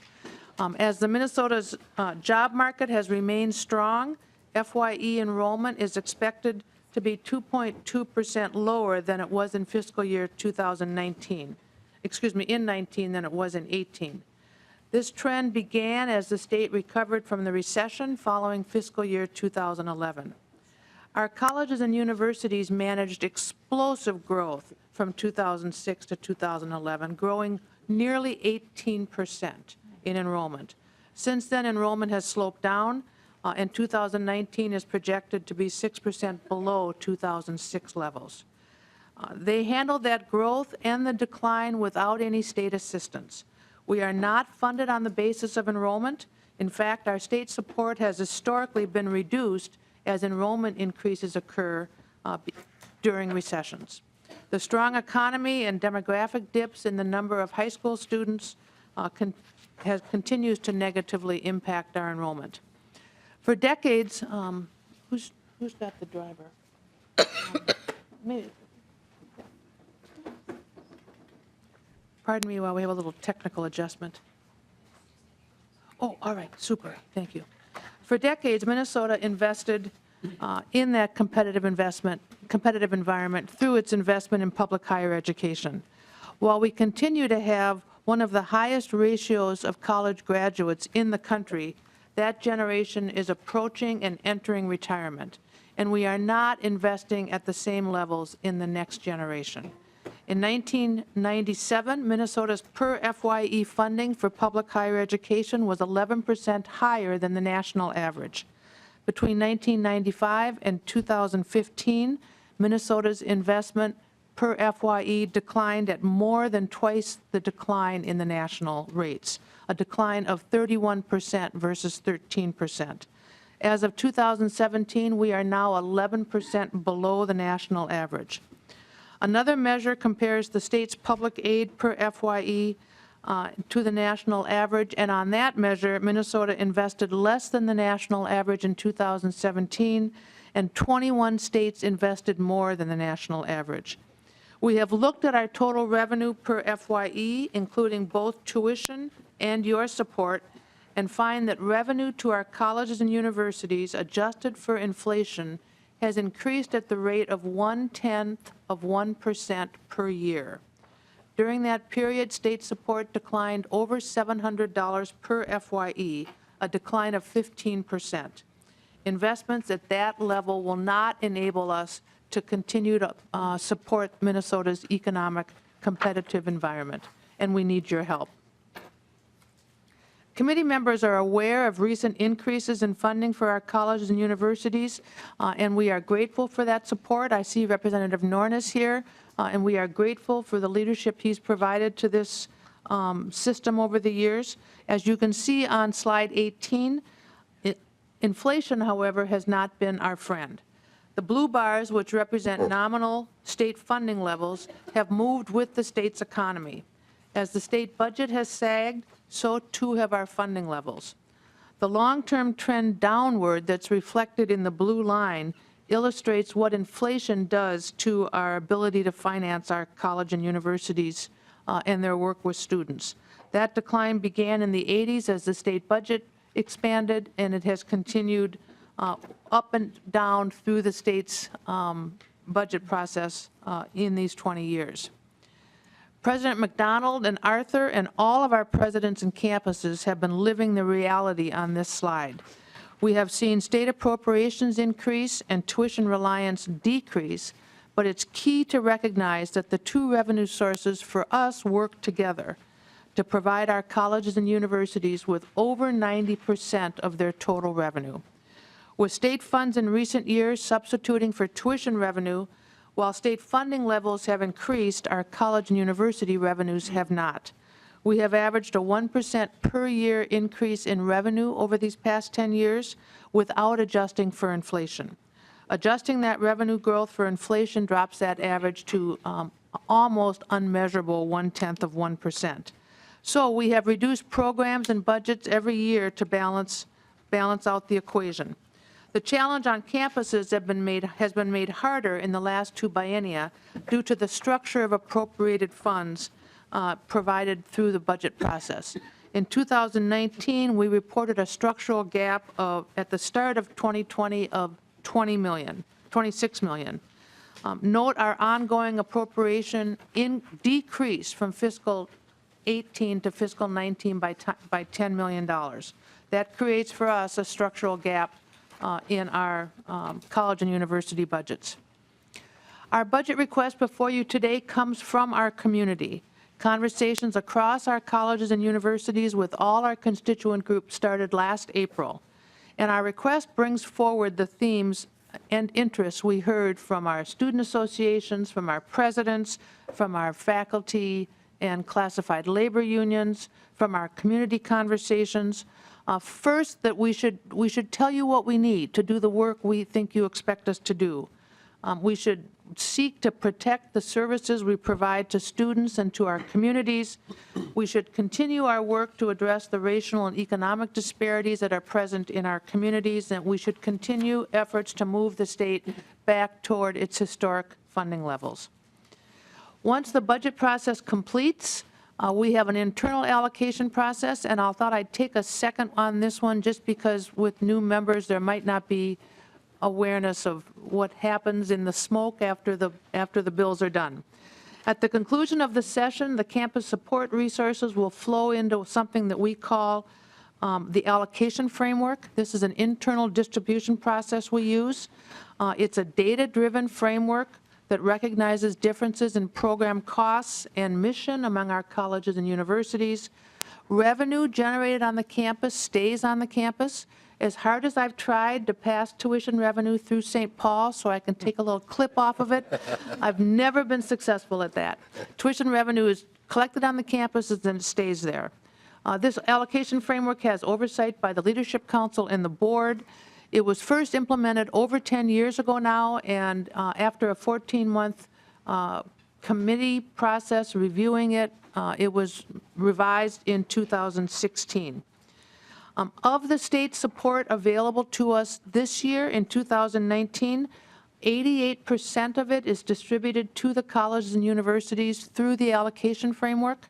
As the Minnesota's job market has remained strong, FYE enrollment is expected to be 2.2% lower than it was in fiscal year 2019. Excuse me, in 19 than it was in 18. This trend began as the state recovered from the recession following fiscal year 2011. Our colleges and universities managed explosive growth from 2006 to 2011, growing nearly 18% in enrollment. Since then, enrollment has sloped down, and 2019 is projected to be 6% below 2006 levels. They handled that growth and the decline without any state assistance. We are not funded on the basis of enrollment. In fact, our state support has historically been reduced as enrollment increases occur during recessions. The strong economy and demographic dips in the number of high school students continues to negatively impact our enrollment. For decades, who's got the driver? Maybe. Pardon me while we have a little technical adjustment. Oh, all right, super, thank you. For decades, Minnesota invested in that competitive environment through its investment in public higher education. While we continue to have one of the highest ratios of college graduates in the country, that generation is approaching and entering retirement, and we are not investing at the same levels in the next generation. In 1997, Minnesota's per FYE funding for public higher education was 11% higher than the national average. Between 1995 and 2015, Minnesota's investment per FYE declined at more than twice the decline in the national rates, a decline of 31% versus 13%. As of 2017, we are now 11% below the national average. Another measure compares the state's public aid per FYE to the national average, and on that measure, Minnesota invested less than the national average in 2017, and 21 states invested more than the national average. We have looked at our total revenue per FYE, including both tuition and your support, and find that revenue to our colleges and universities adjusted for inflation has increased at the rate of 0.1% per year. During that period, state support declined over $700 per FYE, a decline of 15%. Investments at that level will not enable us to continue to support Minnesota's economic competitive environment, and we need your help. Committee members are aware of recent increases in funding for our colleges and universities, and we are grateful for that support. I see Representative Nornes here, and we are grateful for the leadership he's provided to this system over the years. As you can see on slide 18, inflation, however, has not been our friend. The blue bars, which represent nominal state funding levels, have moved with the state's economy. As the state budget has sagged, so too have our funding levels. The long-term trend downward that's reflected in the blue line illustrates what inflation does to our ability to finance our college and universities and their work with students. That decline began in the 80s as the state budget expanded, and it has continued up and down through the state's budget process in these 20 years. President McDonald and Arthur and all of our presidents and campuses have been living the reality on this slide. We have seen state appropriations increase and tuition reliance decrease, but it's key to recognize that the two revenue sources for us work together to provide our colleges and universities with over 90% of their total revenue. With state funds in recent years substituting for tuition revenue, while state funding levels have increased, our college and university revenues have not. We have averaged a 1% per year increase in revenue over these past 10 years without adjusting for inflation. Adjusting that revenue growth for inflation drops that average to almost unmeasurable 1/10%. So we have reduced programs and budgets every year to balance out the equation. The challenge on campuses has been made harder in the last two biennia due to the structure of appropriated funds provided through the budget process. In 2019, we reported a structural gap at the start of 2020 of 26 million. Note our ongoing appropriation decrease from fiscal 18 to fiscal 19 by $10 million. That creates for us a structural gap in our college and university budgets. Our budget request before you today comes from our community. Conversations across our colleges and universities with all our constituent groups started last April, and our request brings forward the themes and interests we heard from our student associations, from our presidents, from our faculty and classified labor unions, from our community conversations. First, that we should tell you what we need to do the work we think you expect us to do. We should seek to protect the services we provide to students and to our communities. We should continue our work to address the racial and economic disparities that are present in our communities, and we should continue efforts to move the state back toward its historic funding levels. Once the budget process completes, we have an internal allocation process, and I thought I'd take a second on this one just because with new members there might not be awareness of what happens in the smoke after the bills are done. At the conclusion of the session, the campus support resources will flow into something that we call the allocation framework. This is an internal distribution process we use. It's a data-driven framework that recognizes differences in program costs and mission among our colleges and universities. Revenue generated on the campus stays on the campus. As hard as I've tried to pass tuition revenue through St. Paul so I can take a little clip off of it, I've never been successful at that. Tuition revenue is collected on the campuses and it stays there. This allocation framework has oversight by the Leadership Council and the board. It was first implemented over 10 years ago now, and after a 14-month committee process reviewing it, it was revised in 2016. Of the state support available to us this year in 2019, 88% of it is distributed to the colleges and universities through the allocation framework.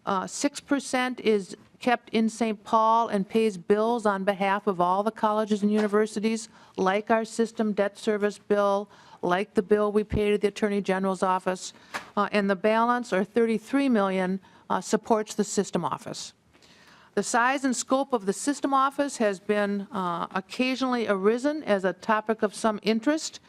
6% is kept in St. Paul and pays bills on behalf of all the colleges and universities, like our system debt service bill, like the bill we pay to the Attorney General's office, and the balance, or $33 million, supports the system office. The size and scope of the system office has been occasionally arisen as a topic of some interest.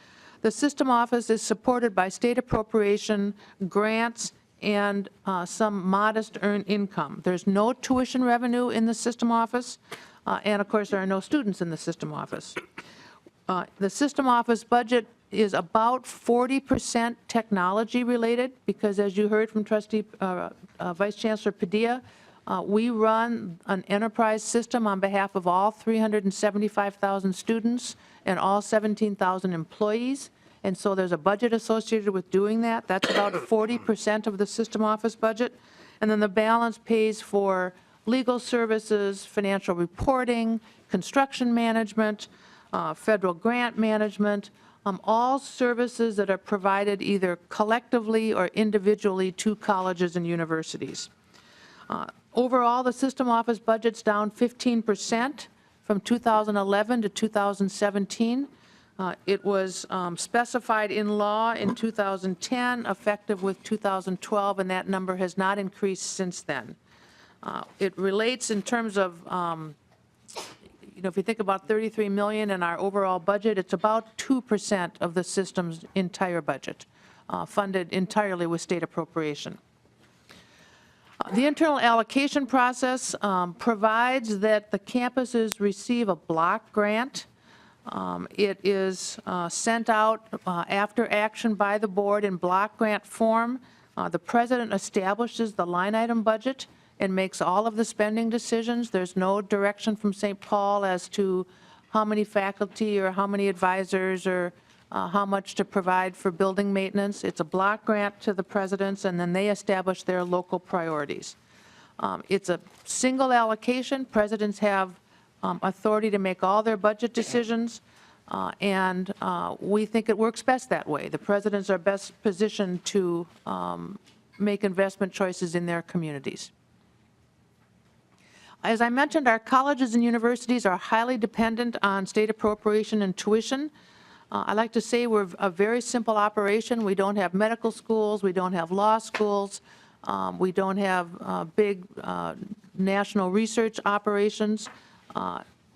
The system office is supported by state appropriation, grants, and some modest earned income. There's no tuition revenue in the system office, and of course there are no students in the system office. The system office budget is about 40% technology related because, as you heard from Vice Chancellor Padilla, we run an enterprise system on behalf of all 375,000 students and all 17,000 employees. And so there's a budget associated with doing that. That's about 40% of the system office budget. And then the balance pays for legal services, financial reporting, construction management, federal grant management, all services that are provided either collectively or individually to colleges and universities. Overall, the system office budget's down 15% from 2011 to 2017. It was specified in law in 2010, effective with 2012, and that number has not increased since then. It relates in terms of if you think about 33 million in our overall budget, it's about 2% of the system's entire budget, funded entirely with state appropriation. The internal allocation process provides that the campuses receive a block grant. It is sent out after action by the board in block grant form. The president establishes the line item budget and makes all of the spending decisions. There's no direction from St. Paul as to how many faculty or how many advisors or how much to provide for building maintenance. It's a block grant to the presidents, and then they establish their local priorities. It's a single allocation. Presidents have authority to make all their budget decisions, and we think it works best that way. The presidents are best positioned to make investment choices in their communities. As I mentioned, our colleges and universities are highly dependent on state appropriation and tuition. I like to say we're a very simple operation. We don't have medical schools. We don't have law schools. We don't have big national research operations.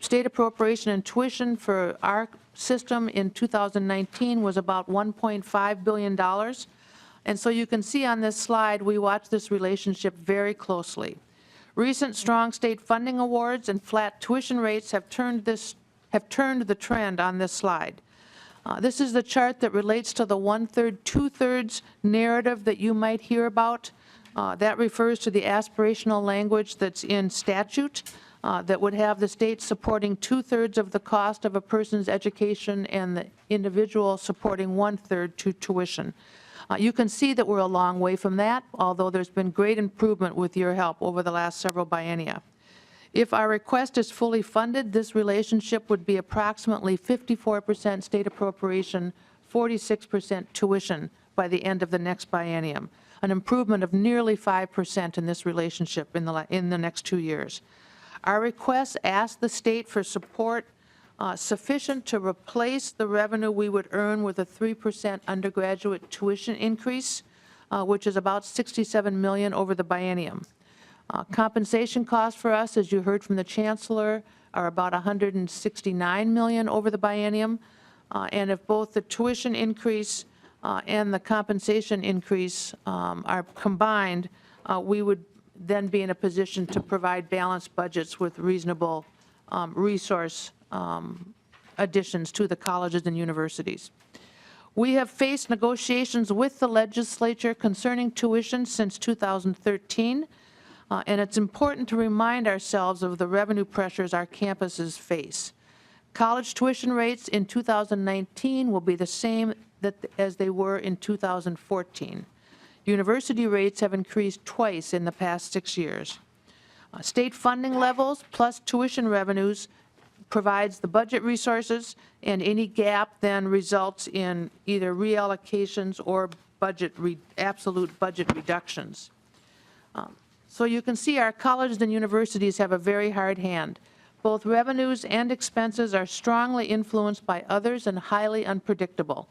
State appropriation and tuition for our system in 2019 was about $1.5 billion. And so you can see on this slide, we watch this relationship very closely. Recent strong state funding awards and flat tuition rates have turned the trend on this slide. This is the chart that relates to the 1/3, 2/3 narrative that you might hear about. That refers to the aspirational language that's in statute that would have the state supporting 2/3 of the cost of a person's education and the individual supporting 1/3 to tuition. You can see that we're a long way from that, although there's been great improvement with your help over the last several biennia. If our request is fully funded, this relationship would be approximately 54% state appropriation, 46% tuition by the end of the next biennium, an improvement of nearly 5% in this relationship in the next 2 years. Our request asks the state for support sufficient to replace the revenue we would earn with a 3% undergraduate tuition increase, which is about $67 million over the biennium. Compensation costs for us, as you heard from the chancellor, are about $169 million over the biennium. And if both the tuition increase and the compensation increase are combined, we would then be in a position to provide balanced budgets with reasonable resource additions to the colleges and universities. We have faced negotiations with the legislature concerning tuition since 2013, and it's important to remind ourselves of the revenue pressures our campuses face. College tuition rates in 2019 will be the same as they were in 2014. University rates have increased twice in the past 6 years. State funding levels plus tuition revenues provides the budget resources, and any gap then results in either reallocations or absolute budget reductions. So you can see our colleges and universities have a very hard hand. Both revenues and expenses are strongly influenced by others and highly unpredictable.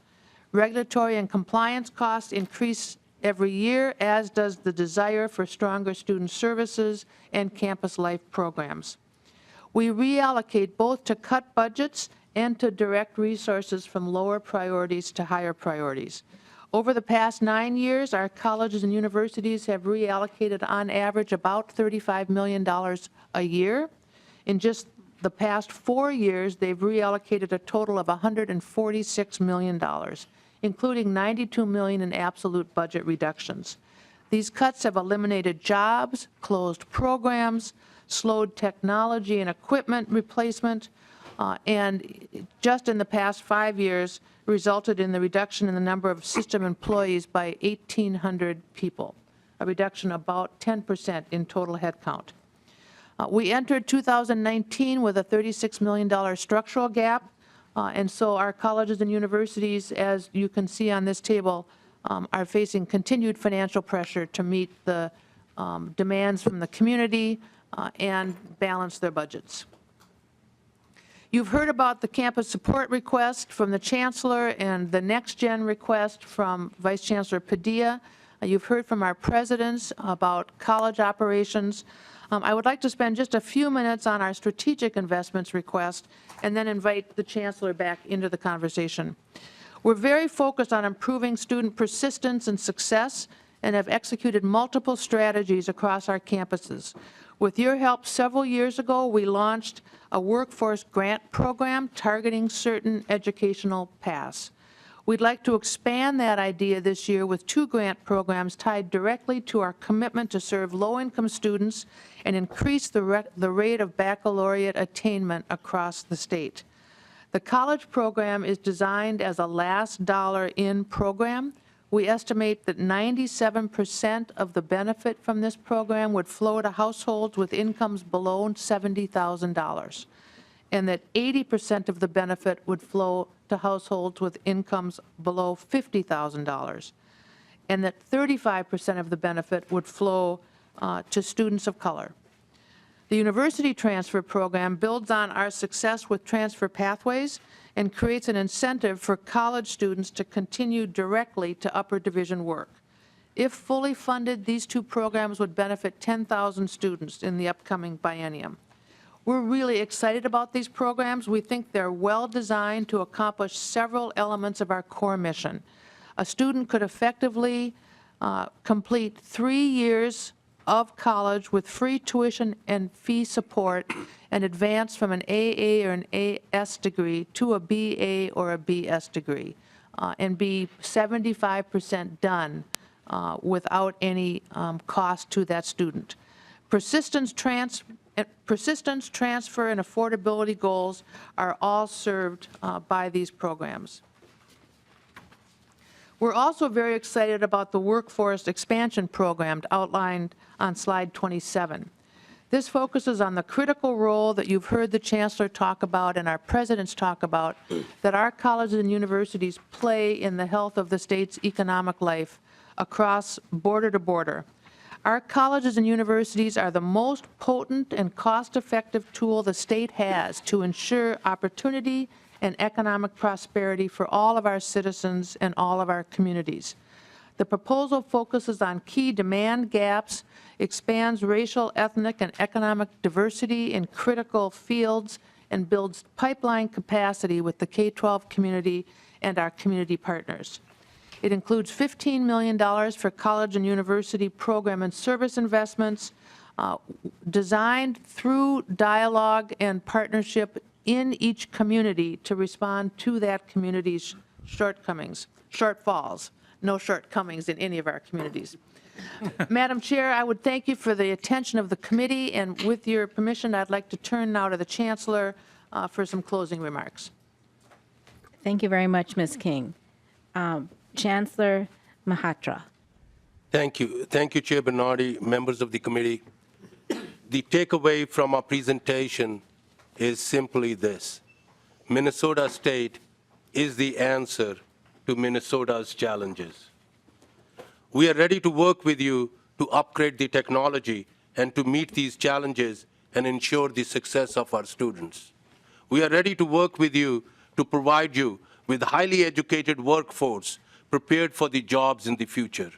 Regulatory and compliance costs increase every year, as does the desire for stronger student services and campus life programs. We reallocate both to cut budgets and to direct resources from lower priorities to higher priorities. Over the past 9 years, our colleges and universities have reallocated on average about $35 million a year. In just the past 4 years, they've reallocated a total of $146 million, including $92 million in absolute budget reductions. These cuts have eliminated jobs, closed programs, slowed technology and equipment replacement, and just in the past 5 years resulted in the reduction in the number of system employees by 1,800 people, a reduction about 10% in total headcount. We entered 2019 with a $36 million structural gap, and so our colleges and universities, as you can see on this table, are facing continued financial pressure to meet the demands from the community and balance their budgets. You've heard about the campus support request from the chancellor and the Next Gen request from Vice Chancellor Padilla. You've heard from our presidents about college operations. I would like to spend just a few minutes on our strategic investments request and then invite the chancellor back into the conversation. We're very focused on improving student persistence and success and have executed multiple strategies across our campuses. With your help, several years ago, we launched a workforce grant program targeting certain educational paths. We'd like to expand that idea this year with 2 grant programs tied directly to our commitment to serve low-income students and increase the rate of baccalaureate attainment across the state. The college program is designed as a last dollar in program. We estimate that 97% of the benefit from this program would flow to households with incomes below $70,000, and that 80% of the benefit would flow to households with incomes below $50,000, and that 35% of the benefit would flow to students of color. The university transfer program builds on our success with transfer pathways and creates an incentive for college students to continue directly to upper division work. If fully funded, these 2 programs would benefit 10,000 students in the upcoming biennium. We're really excited about these programs. We think they're well designed to accomplish several elements of our core mission. A student could effectively complete 3 years of college with free tuition and fee support and advance from an AA or an AS degree to a BA or a BS degree and be 75% done without any cost to that student. Persistence, transfer, and affordability goals are all served by these programs. We're also very excited about the workforce expansion program outlined on slide 27. This focuses on the critical role that you've heard the chancellor talk about and our presidents talk about that our colleges and universities play in the health of the state's economic life across border to border. Our colleges and universities are the most potent and cost-effective tool the state has to ensure opportunity and economic prosperity for all of our citizens and all of our communities. The proposal focuses on key demand gaps, expands racial, ethnic, and economic diversity in critical fields, and builds pipeline capacity with the K-12 community and our community partners. It includes $15 million for college and university program and service investments designed through dialogue and partnership in each community to respond to that community's shortfalls. No shortcomings in any of our communities. Madam Chair, I would thank you for the attention of the committee, and with your permission, I'd like to turn now to the Chancellor for some closing remarks. Thank you very much, Ms. King. Chancellor Mahatra. Thank you. Thank you, Chair Bernardi, members of the committee. The takeaway from our presentation is simply this: Minnesota State is the answer to Minnesota's challenges. We are ready to work with you to upgrade the technology and to meet these challenges and ensure the success of our students. We are ready to work with you to provide you with highly educated workforce prepared for the jobs in the future.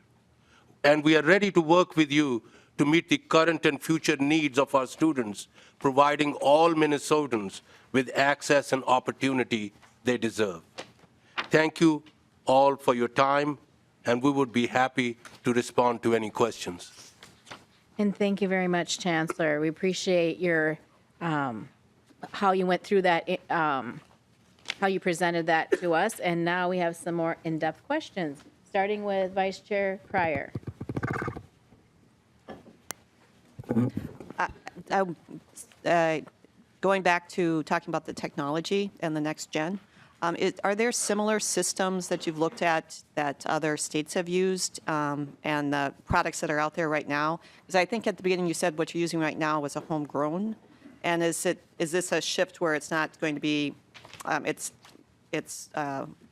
And we are ready to work with you to meet the current and future needs of our students, providing all Minnesotans with access and opportunity they deserve. Thank you all for your time, and we would be happy to respond to any questions. And thank you very much, Chancellor. We appreciate your, how you went through that, how you presented that to us. And now we have some more in-depth questions, starting with Vice Chair Pryor. Going back to talking about the technology and the next gen, are there similar systems that you've looked at that other states have used and the products that are out there right now? Because I think at the beginning you said what you're using right now was a homegrown. And is this a shift where it's not going to be, it's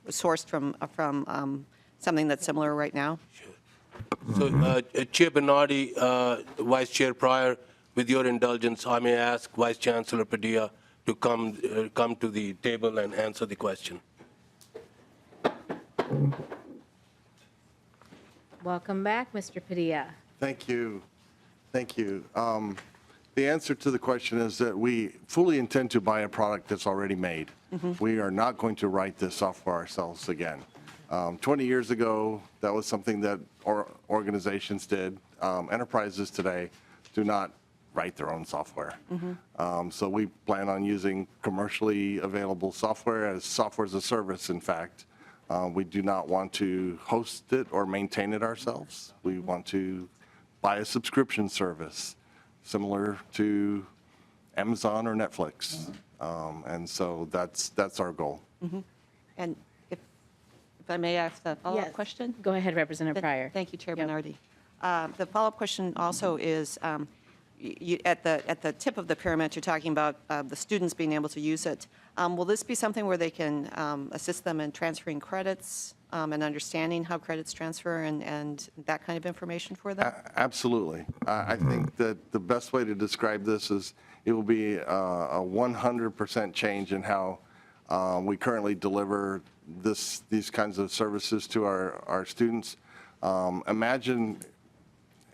sourced from something that's similar right now? So, Chair Bernardi, Vice Chair Pryor, with your indulgence, I may ask Vice Chancellor Padilla to come to the table and answer the question. Welcome back, Mr. Padilla. Thank you. Thank you. The answer to the question is that we fully intend to buy a product that's already made. We are not going to write this software ourselves again. 20 years ago, that was something that organizations did. Enterprises today do not write their own software. So we plan on using commercially available software as software as a service, in fact. We do not want to host it or maintain it ourselves. We want to buy a subscription service similar to Amazon or Netflix. And so that's our goal. And if I may ask a follow-up Yes. question? Go ahead, Representative Pryor. Thank you, Chair Yep. Bernardi. The follow-up question also is, at the tip of the pyramid, you're talking about the students being able to use it. Will this be something where they can assist them in transferring credits and understanding how credits transfer and that kind of information for them? Absolutely. I think that the best way to describe this is it will be a 100% change in how we currently deliver these kinds of services to our students. Imagine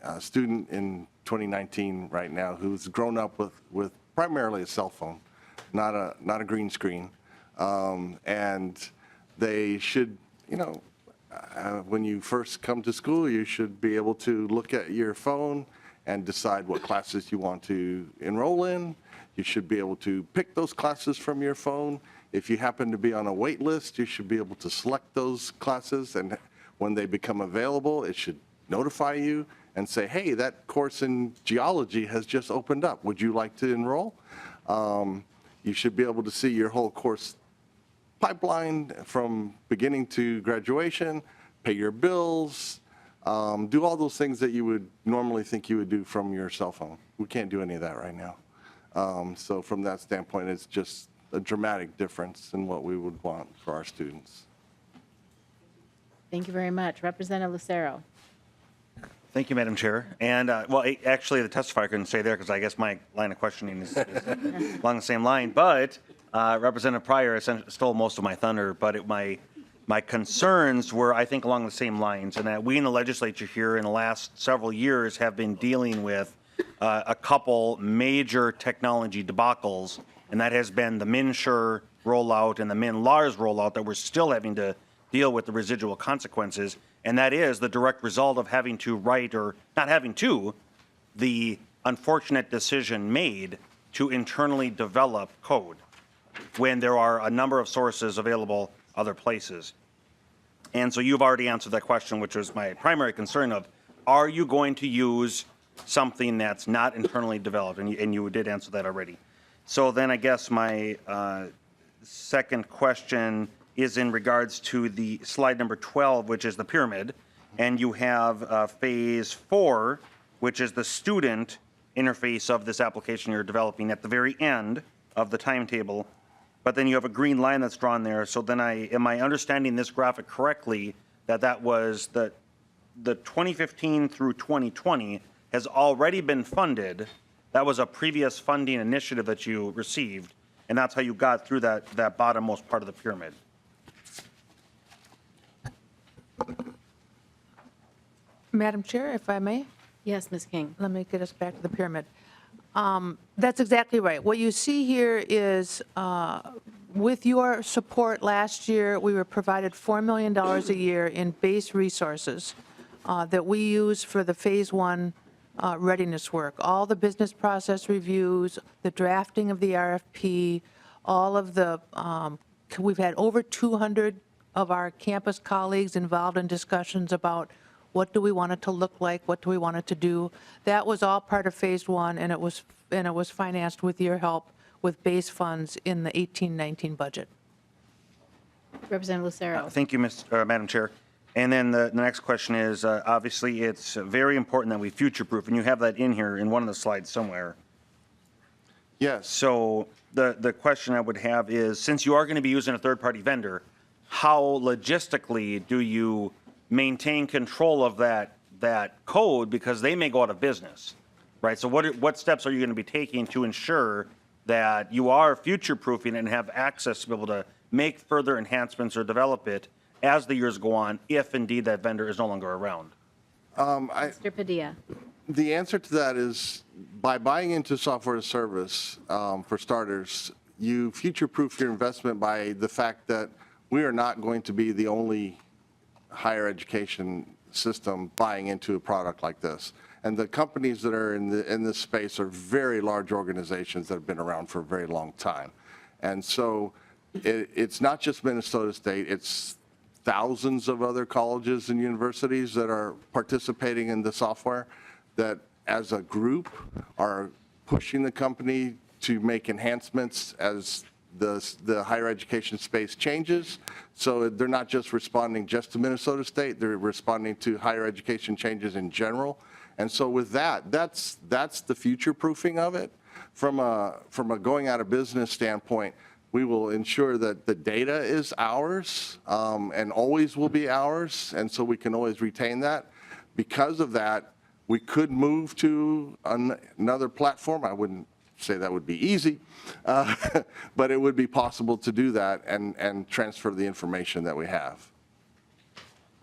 a student in 2019 right now who's grown up with primarily a cell phone, not a green screen. And they should, when you first come to school, you should be able to look at your phone and decide what classes you want to enroll in. You should be able to pick those classes from your phone. If you happen to be on a wait list, you should be able to select those classes, and when they become available, it should notify you and say, hey, that course in geology has just opened up. Would you like to enroll? You should be able to see your whole course pipeline from beginning to graduation, pay your bills, do all those things that you would normally think you would do from your cell phone. We can't do any of that right now. So from that standpoint, it's just a dramatic difference in what we would want for our students. Thank you very much. Representative Lucero. Thank you, Madam Chair. And, well, actually, the testifier couldn't stay there because I guess my line of questioning is along the same line. But Representative Pryor stole most of my thunder. But my concerns were, I think, along the same lines, and that we in the legislature here in the last several years have been dealing with a couple major technology debacles, and that has been the MNsure rollout and the MNLARS rollout that we're still having to deal with the residual consequences. And that is the direct result of having to write, or not having to, the unfortunate decision made to internally develop code when there are a number of sources available other places. And so you've already answered that question, which was my primary concern of, are you going to use something that's not internally developed? And you did answer that already. So then I guess my second question is in regards to the slide number 12, which is the pyramid. And you have phase 4, which is the student interface of this application you're developing at the very end of the timetable. But then you have a green line that's drawn there. So then am I understanding this graphic correctly, that was the 2015 through 2020 has already been funded? That was a previous funding initiative that you received, and that's how you got through that bottommost part of the pyramid. Madam Chair, if I may? Yes, Ms. King. Let me get us back to the pyramid. That's exactly right. What you see here is, with your support last year, we were provided $4 million a year in base resources that we use for the phase 1 readiness work. All the business process reviews, the drafting of the RFP, all of the, we've had over 200 of our campus colleagues involved in discussions about what do we want it to look like, what do we want it to do. That was all part of phase 1, and it was financed with your help with base funds in the 18-19 budget. Representative Lucero. Thank you, Madam Chair. And then the next question is, obviously, it's very important that we future-proof, and you have that in here in one of the slides somewhere. Yes. So the question I would have is, since you are going to be using a third-party vendor, how logistically do you maintain control of that code, because they may go out of business, right? So what steps are you going to be taking to ensure that you are future-proofing and have access to be able to make further enhancements or develop it as the years go on, if indeed that vendor is no longer around? Mr. Padilla? The answer to that is by buying into software as a service, for starters, you future-proof your investment by the fact that we are not going to be the only higher education system buying into a product like this. And the companies that are in this space are very large organizations that have been around for a very long time. And so it's not just Minnesota State, it's thousands of other colleges and universities that are participating in the software that as a group are pushing the company to make enhancements as the higher education space changes. So they're not just responding just to Minnesota State, they're responding to higher education changes in general. And so with that's the future proofing of it. From a going out of business standpoint, we will ensure that the data is ours and always will be ours, and so we can always retain that. Because of that, we could move to another platform. I wouldn't say that would be easy, but it would be possible to do that and transfer the information that we have.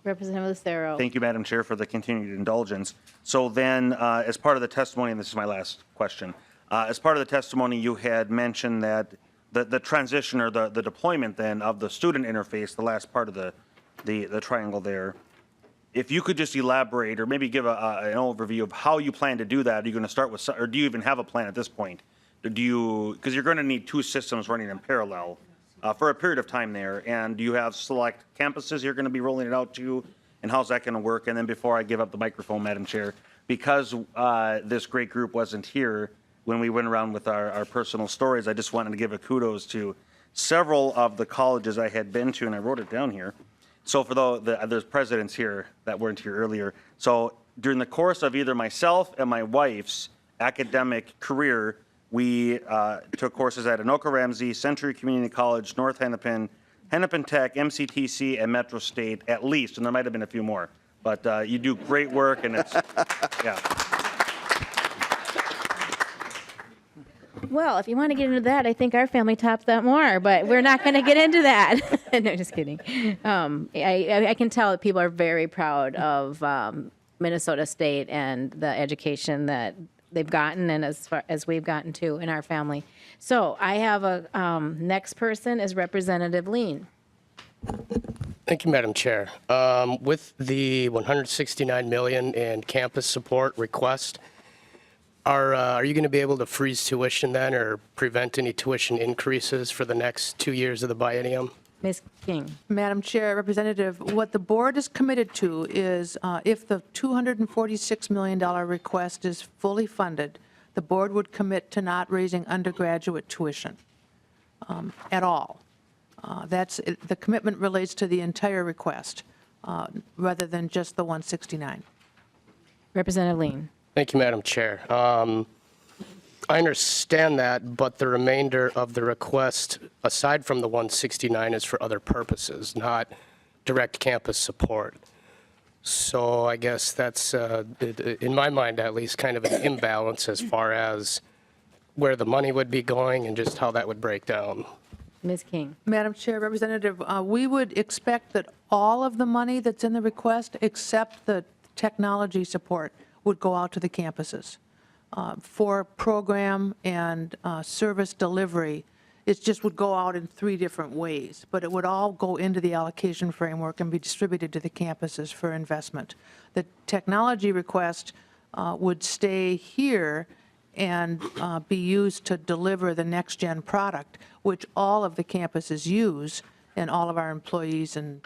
Representative Lucero? Thank you, Madam Chair, for the continued indulgence. So then, as part of the testimony, and this is my last question, as part of the testimony, you had mentioned that the transition or the deployment then of the student interface, the last part of the triangle there, if you could just elaborate or maybe give an overview of how you plan to do that. Are you going to start with, or do you even have a plan at this point? Do you, because you're going to need two systems running in parallel for a period of time there, and do you have select campuses you're going to be rolling it out to, and how's that going to work? And then before I give up the microphone, Madam Chair, because this great group wasn't here when we went around with our personal stories, I just wanted to give a kudos to several of the colleges I had been to, and I wrote it down here. So for there's presidents here that weren't here earlier. So during the course of either myself and my wife's academic career, we took courses at Anoka Ramsey, Century Community College, North Hennepin, Hennepin Tech, MCTC, and Metro State at least, and there might have been a few more. But you do great work, and it's, yeah. Well, if you want to get into that, I think our family tops that more, but we're not going to get into that. No, just kidding. I can tell that people are very proud of Minnesota State and the education that they've gotten, and as far as we've gotten too in our family. So I have a next person is Representative Lean. Thank you, Madam Chair. With the $169 million in campus support request, are you going to be able to freeze tuition then, or prevent any tuition increases for the next 2 years of the biennium? Ms. King. Madam Chair, Representative, what the board is committed to is if the $246 million request is fully funded, the board would commit to not raising undergraduate tuition at all. The commitment relates to the entire request rather than just the 169. Representative Lean. Thank you, Madam Chair. I understand that, but the remainder of the request, aside from the 169, is for other purposes, not direct campus support. So I guess that's, in my mind at least, kind of an imbalance as far as where the money would be going and just how that would break down. Ms. King. Madam Chair, Representative, we would expect that all of the money that's in the request, except the technology support, would go out to the campuses. For program and service delivery, it just would go out in 3 different ways, but it would all go into the allocation framework and be distributed to the campuses for investment. The technology request would stay here and be used to deliver the next-gen product, which all of the campuses use and all of our employees and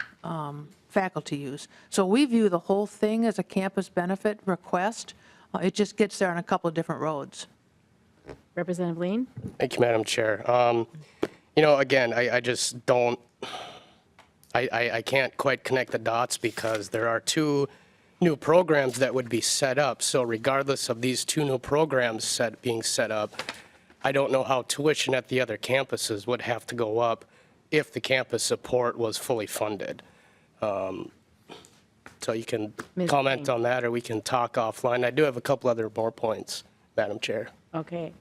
faculty use. So we view the whole thing as a campus benefit request. It just gets there on a couple of different roads. Representative Lean. Thank you, Madam Chair. You know, again, I just don't, I can't quite connect the dots because there are 2 new programs that would be set up. So regardless of these 2 new programs being set up, I don't know how tuition at the other campuses would have to go up if the campus support was fully funded. So you can comment on that, or we can talk offline. I do have a couple other more points, Madam Chair. Okay.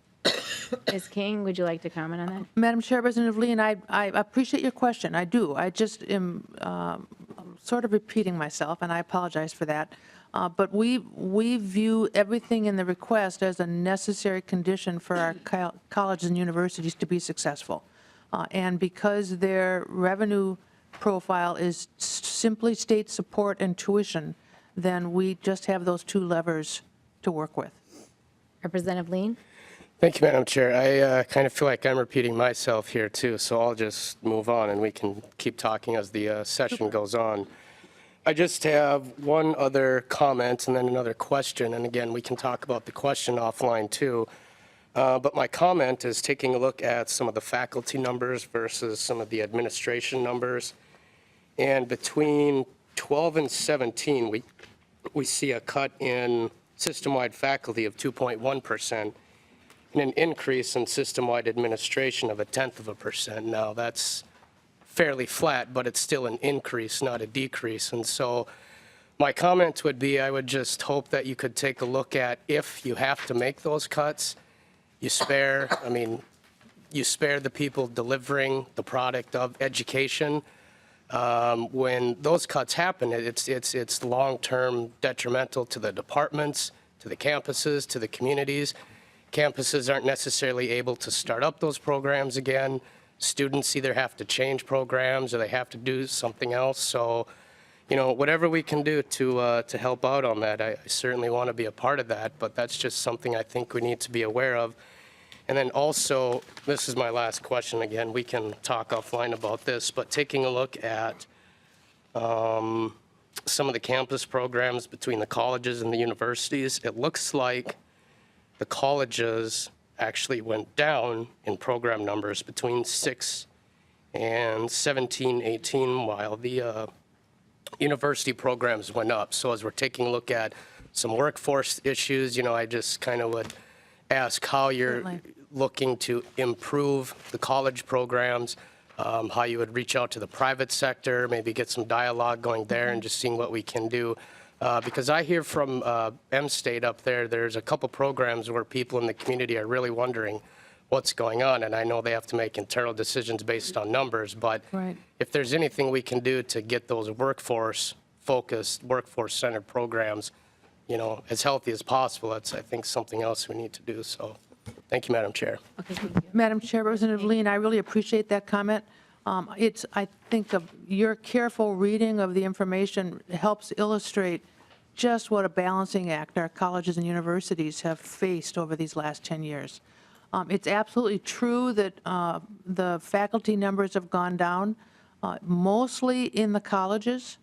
Ms. King, would you like to comment on that? Madam Chair, Representative Lean, I appreciate your question. I do. I just am sort of repeating myself, and I apologize for that. But we view everything in the request as a necessary condition for our colleges and universities to be successful. And because their revenue profile is simply state support and tuition, then we just have those two levers to work with. Representative Lean? Thank you, Madam Chair. I kind of feel like I'm repeating myself here, too, so I'll just move on, and we can keep talking as the session goes on. I just have one other comment and then another question, and again, we can talk about the question offline, too. But my comment is taking a look at some of the faculty numbers versus some of the administration numbers. And between 12 and 17, we see a cut in system-wide faculty of 2.1%. and an increase in system-wide administration of 0.1%. Now, that's fairly flat, but it's still an increase, not a decrease. And so my comment would be, I would just hope that you could take a look at, if you have to make those cuts, you spare the people delivering the product of education. When those cuts happen, it's long-term detrimental to the departments, to the campuses, to the communities. Campuses aren't necessarily able to start up those programs again. Students either have to change programs or they have to do something else. So, whatever we can do to help out on that, I certainly want to be a part of that, but that's just something I think we need to be aware of. And then also, this is my last question again, we can talk offline about this, but taking a look at some of the campus programs between the colleges and the universities, it looks like the colleges actually went down in program numbers between 6 and 17, 18, while the university programs went up. So as we're taking a look at some workforce issues, I just kind of would ask how you're looking to improve the college programs, how you would reach out to the private sector, maybe get some dialogue going there and just seeing what we can do. Because I hear from M-State up there, there's a couple programs where people in the community are really wondering what's going on, and I know they have to make internal decisions based on numbers, but if there's anything we can do to get those workforce-focused, workforce-centered programs, as healthy as possible, that's, I think, something else we need to do. So thank you, Madam Chair. Okay, thank you. Madam Chair, Representative Lean, I really appreciate that comment. I think your careful reading of the information helps illustrate just what a balancing act our colleges and universities have faced over these last 10 years. It's absolutely true that the faculty numbers have gone down, mostly in the colleges.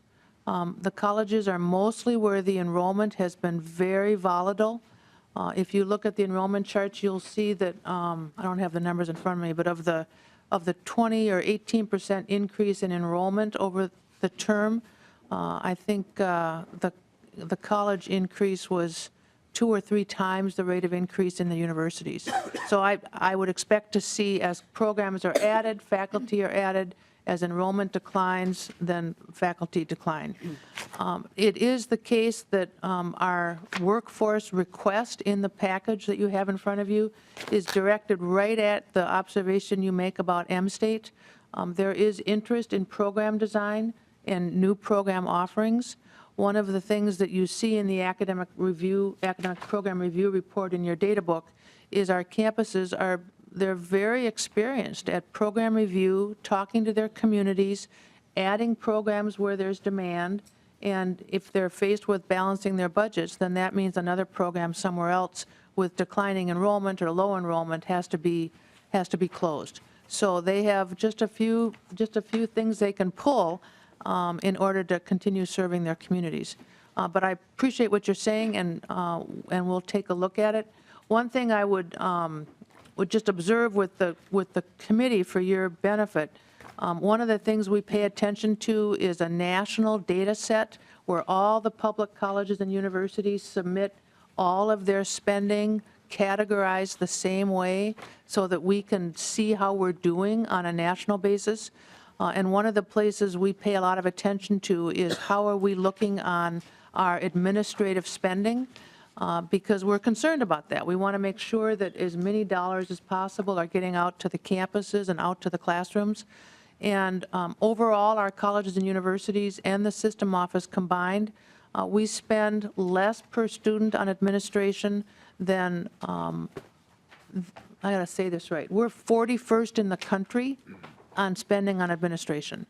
The colleges are mostly where the enrollment has been very volatile. If you look at the enrollment charts, you'll see that, I don't have the numbers in front of me, but of the 20 or 18% increase in enrollment over the term, I think the college increase was 2 or 3 times the rate of increase in the universities. So I would expect to see, as programs are added, faculty are added, as enrollment declines, then faculty decline. It is the case that our workforce request in the package that you have in front of you is directed right at the observation you make about M-State. There is interest in program design and new program offerings. One of the things that you see in the academic program review report in your data book is our campuses they're very experienced at program review, talking to their communities, adding programs where there's demand, and if they're faced with balancing their budgets, then that means another program somewhere else with declining enrollment or low enrollment has to be closed. So they have just a few things they can pull in order to continue serving their communities. But I appreciate what you're saying, and we'll take a look at it. One thing I would just observe with the committee for your benefit, one of the things we pay attention to is a national data set where all the public colleges and universities submit all of their spending categorized the same way so that we can see how we're doing on a national basis. And one of the places we pay a lot of attention to is how are we looking on our administrative spending, because we're concerned about that. We want to make sure that as many dollars as possible are getting out to the campuses and out to the classrooms. And overall, our colleges and universities and the system office combined We spend less per student on administration than, I got to say this right, we're 41st in the country on spending on administration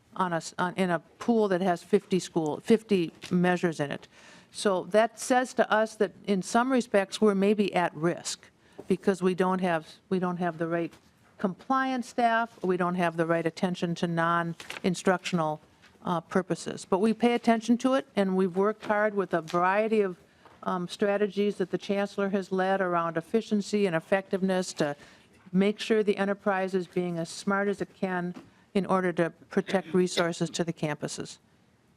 in a pool that has 50 measures in it. So that says to us that in some respects, we're maybe at risk because we don't have the right compliance staff, we don't have the right attention to non-instructional purposes. But we pay attention to it, and we've worked hard with a variety of strategies that the chancellor has led around efficiency and effectiveness to make sure the enterprise is being as smart as it can in order to protect resources to the campuses.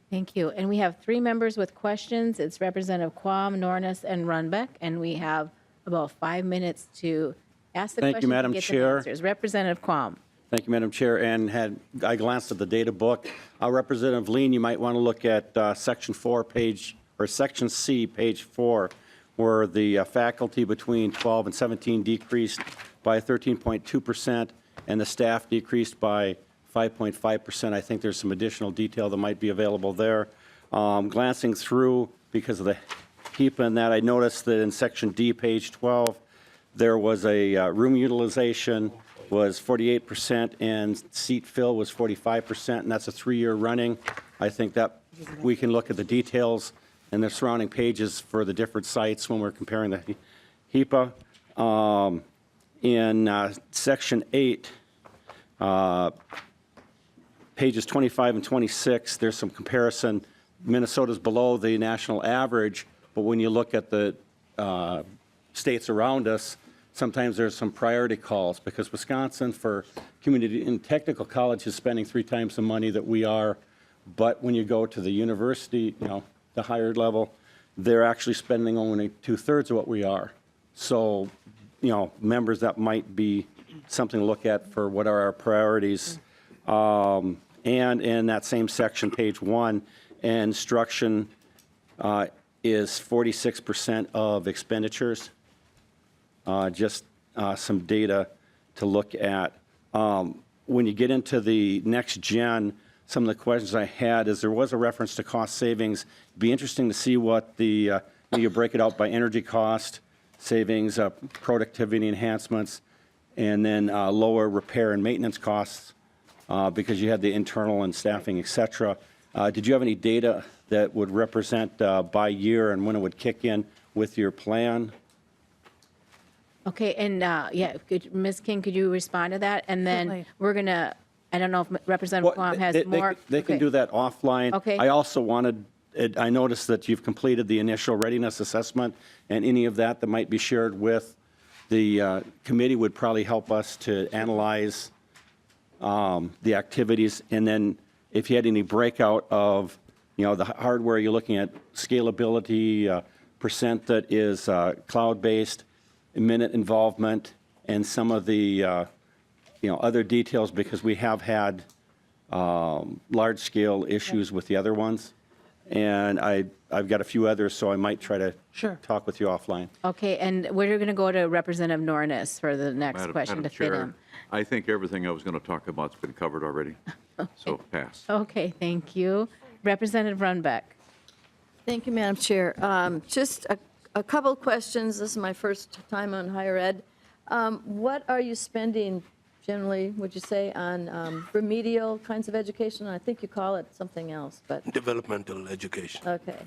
Thank you. And we have 3 members with questions. It's Representative Quam, Nornis, and Runbeck, and we have about 5 minutes to ask the Thank you, questions Madam and get Chair. the answers. Representative Quam. Thank you, Madam Chair. And I glanced at the data book. Representative Lean, you might want to look at Section C, page 4, where the faculty between 12 and 17 decreased by 13.2%, and the staff decreased by 5.5%. I think there's some additional detail that might be available there. Glancing through, because of the HEPA and that, I noticed that in Section D, page 12, there was a room utilization was 48% and seat fill was 45%, and that's a 3-year running. I think that we can look at the details and the surrounding pages for the different sites when we're comparing the HEPA. In Section 8, pages 25 and 26, there's some comparison. Minnesota's below the national average, but when you look at the states around us, sometimes there's some priority calls because Wisconsin for community and technical college is spending 3 times the money that we are. But when you go to the university, the higher level, they're actually spending only 2/3 of what we are. So, members, that might be something to look at for what are our priorities. And in that same section, page 1, instruction is 46% of expenditures. Just some data to look at. When you get into the next gen, some of the questions I had is there was a reference to cost savings. It'd be interesting to see what the, you break it out by energy cost, savings, productivity enhancements, and then lower repair and maintenance costs because you had the internal and staffing, et cetera. Did you have any data that would represent by year and when it would kick in with your plan? Okay, and Ms. King, could you respond to that? And then Certainly. we're going to, I don't know if Representative Quam has more. They can do that offline. Okay. I also I noticed that you've completed the initial readiness assessment, and any of that might be shared with the committee would probably help us to analyze the activities. And then if you had any breakout of, the hardware, you're looking at scalability, percent that is cloud-based, minute involvement, and some of the other details, because we have had large-scale issues with the other ones. And I've got a few others, so I might try to talk with you offline. Okay, and we're going to go to Representative Nornis for the next question to Madam fit Chair, him. I think everything I was going to talk about's been covered already, so pass. Okay, thank you. Representative Runbeck. Thank you, Madam Chair. Just a couple of questions. This is my first time on higher ed. What are you spending generally, would you say, on remedial kinds of education? I think you call it something else, but, Developmental education. okay.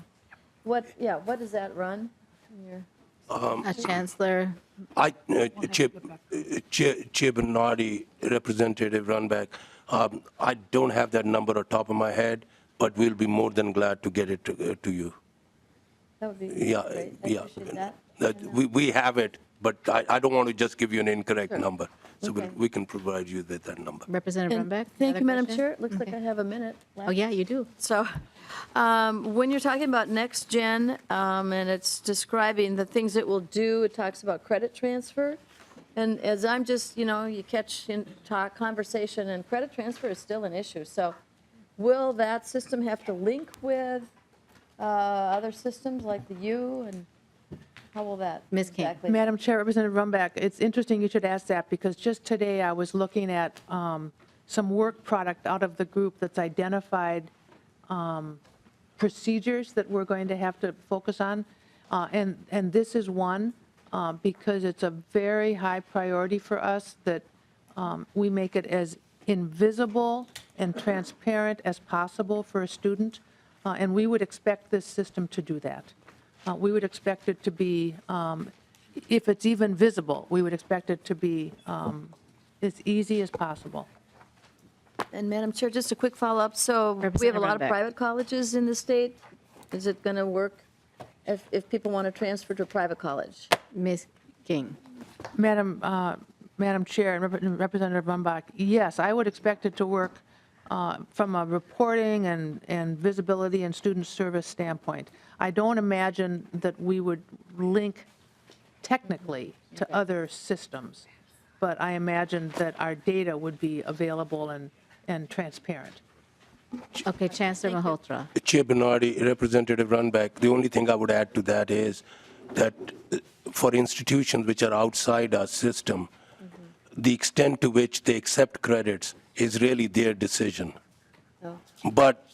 What does that run? Chancellor. Chair Bernardi, Representative Runback, I don't have that number on top of my head, but we'll be more than glad to get it to you. That would be Yeah, great. I yeah. appreciate that. We have it, but I don't want to just give you an incorrect number. So Okay. we can provide you with that number. Representative And Runbeck. Thank another you, Madam question? Chair. It looks like I have a minute left. Oh, yeah, you do. So when you're talking about next gen and it's describing the things it will do, it talks about credit transfer. And as I'm just, you catch in talk conversation and credit transfer is still an issue. So will that system have to link with other systems like the U, and how will that? Ms. King. exactly- Madam Chair, Representative Rumback, it's interesting you should ask that because just today I was looking at some work product out of the group that's identified procedures that we're going to have to focus on. And this is one, because it's a very high priority for us that we make it as invisible and transparent as possible for a student. And we would expect this system to do that. We would expect it to be, if it's even visible, we would expect it to be as easy as possible. And Madam Chair, just a quick follow-up. So we have a lot of Representative Runbeck. private colleges in the state. Is it going to work if people want to transfer to a private college? Ms. King. Madam Chair and Representative Rumbach, yes, I would expect it to work from a reporting and visibility and student service standpoint. I don't imagine that we would link technically to other systems, but I imagine that our data would be available and transparent. Okay, Chancellor Malhotra. Chair Bernardi, Representative Runback, the only thing I would add to that is that for institutions which are outside our system, the extent to which they accept credits is really their decision. But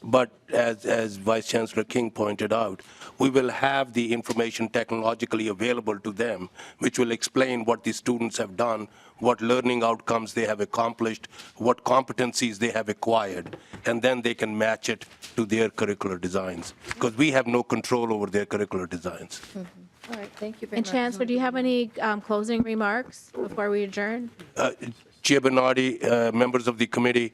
as Vice Chancellor King pointed out, we will have the information technologically available to them, which will explain what the students have done, what learning outcomes they have accomplished, what competencies they have acquired, and then they can match it to their curricular designs, because we have no control over their curricular designs. All right, thank you very And much. Chancellor, do you have any closing remarks before we adjourn? Chair Bernardi, members of the committee,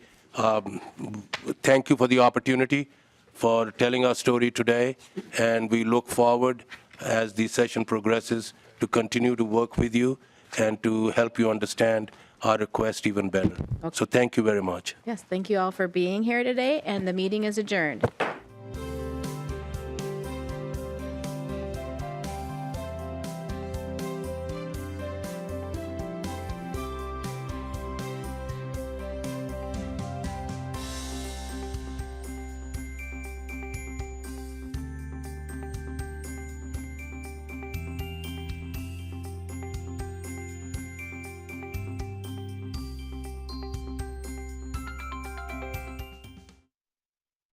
thank you for the opportunity for telling our story today, and we look forward as the session progresses to continue to work with you and to help you understand our request even better. So thank you very much. Yes, thank you all for being here today, and the meeting is adjourned.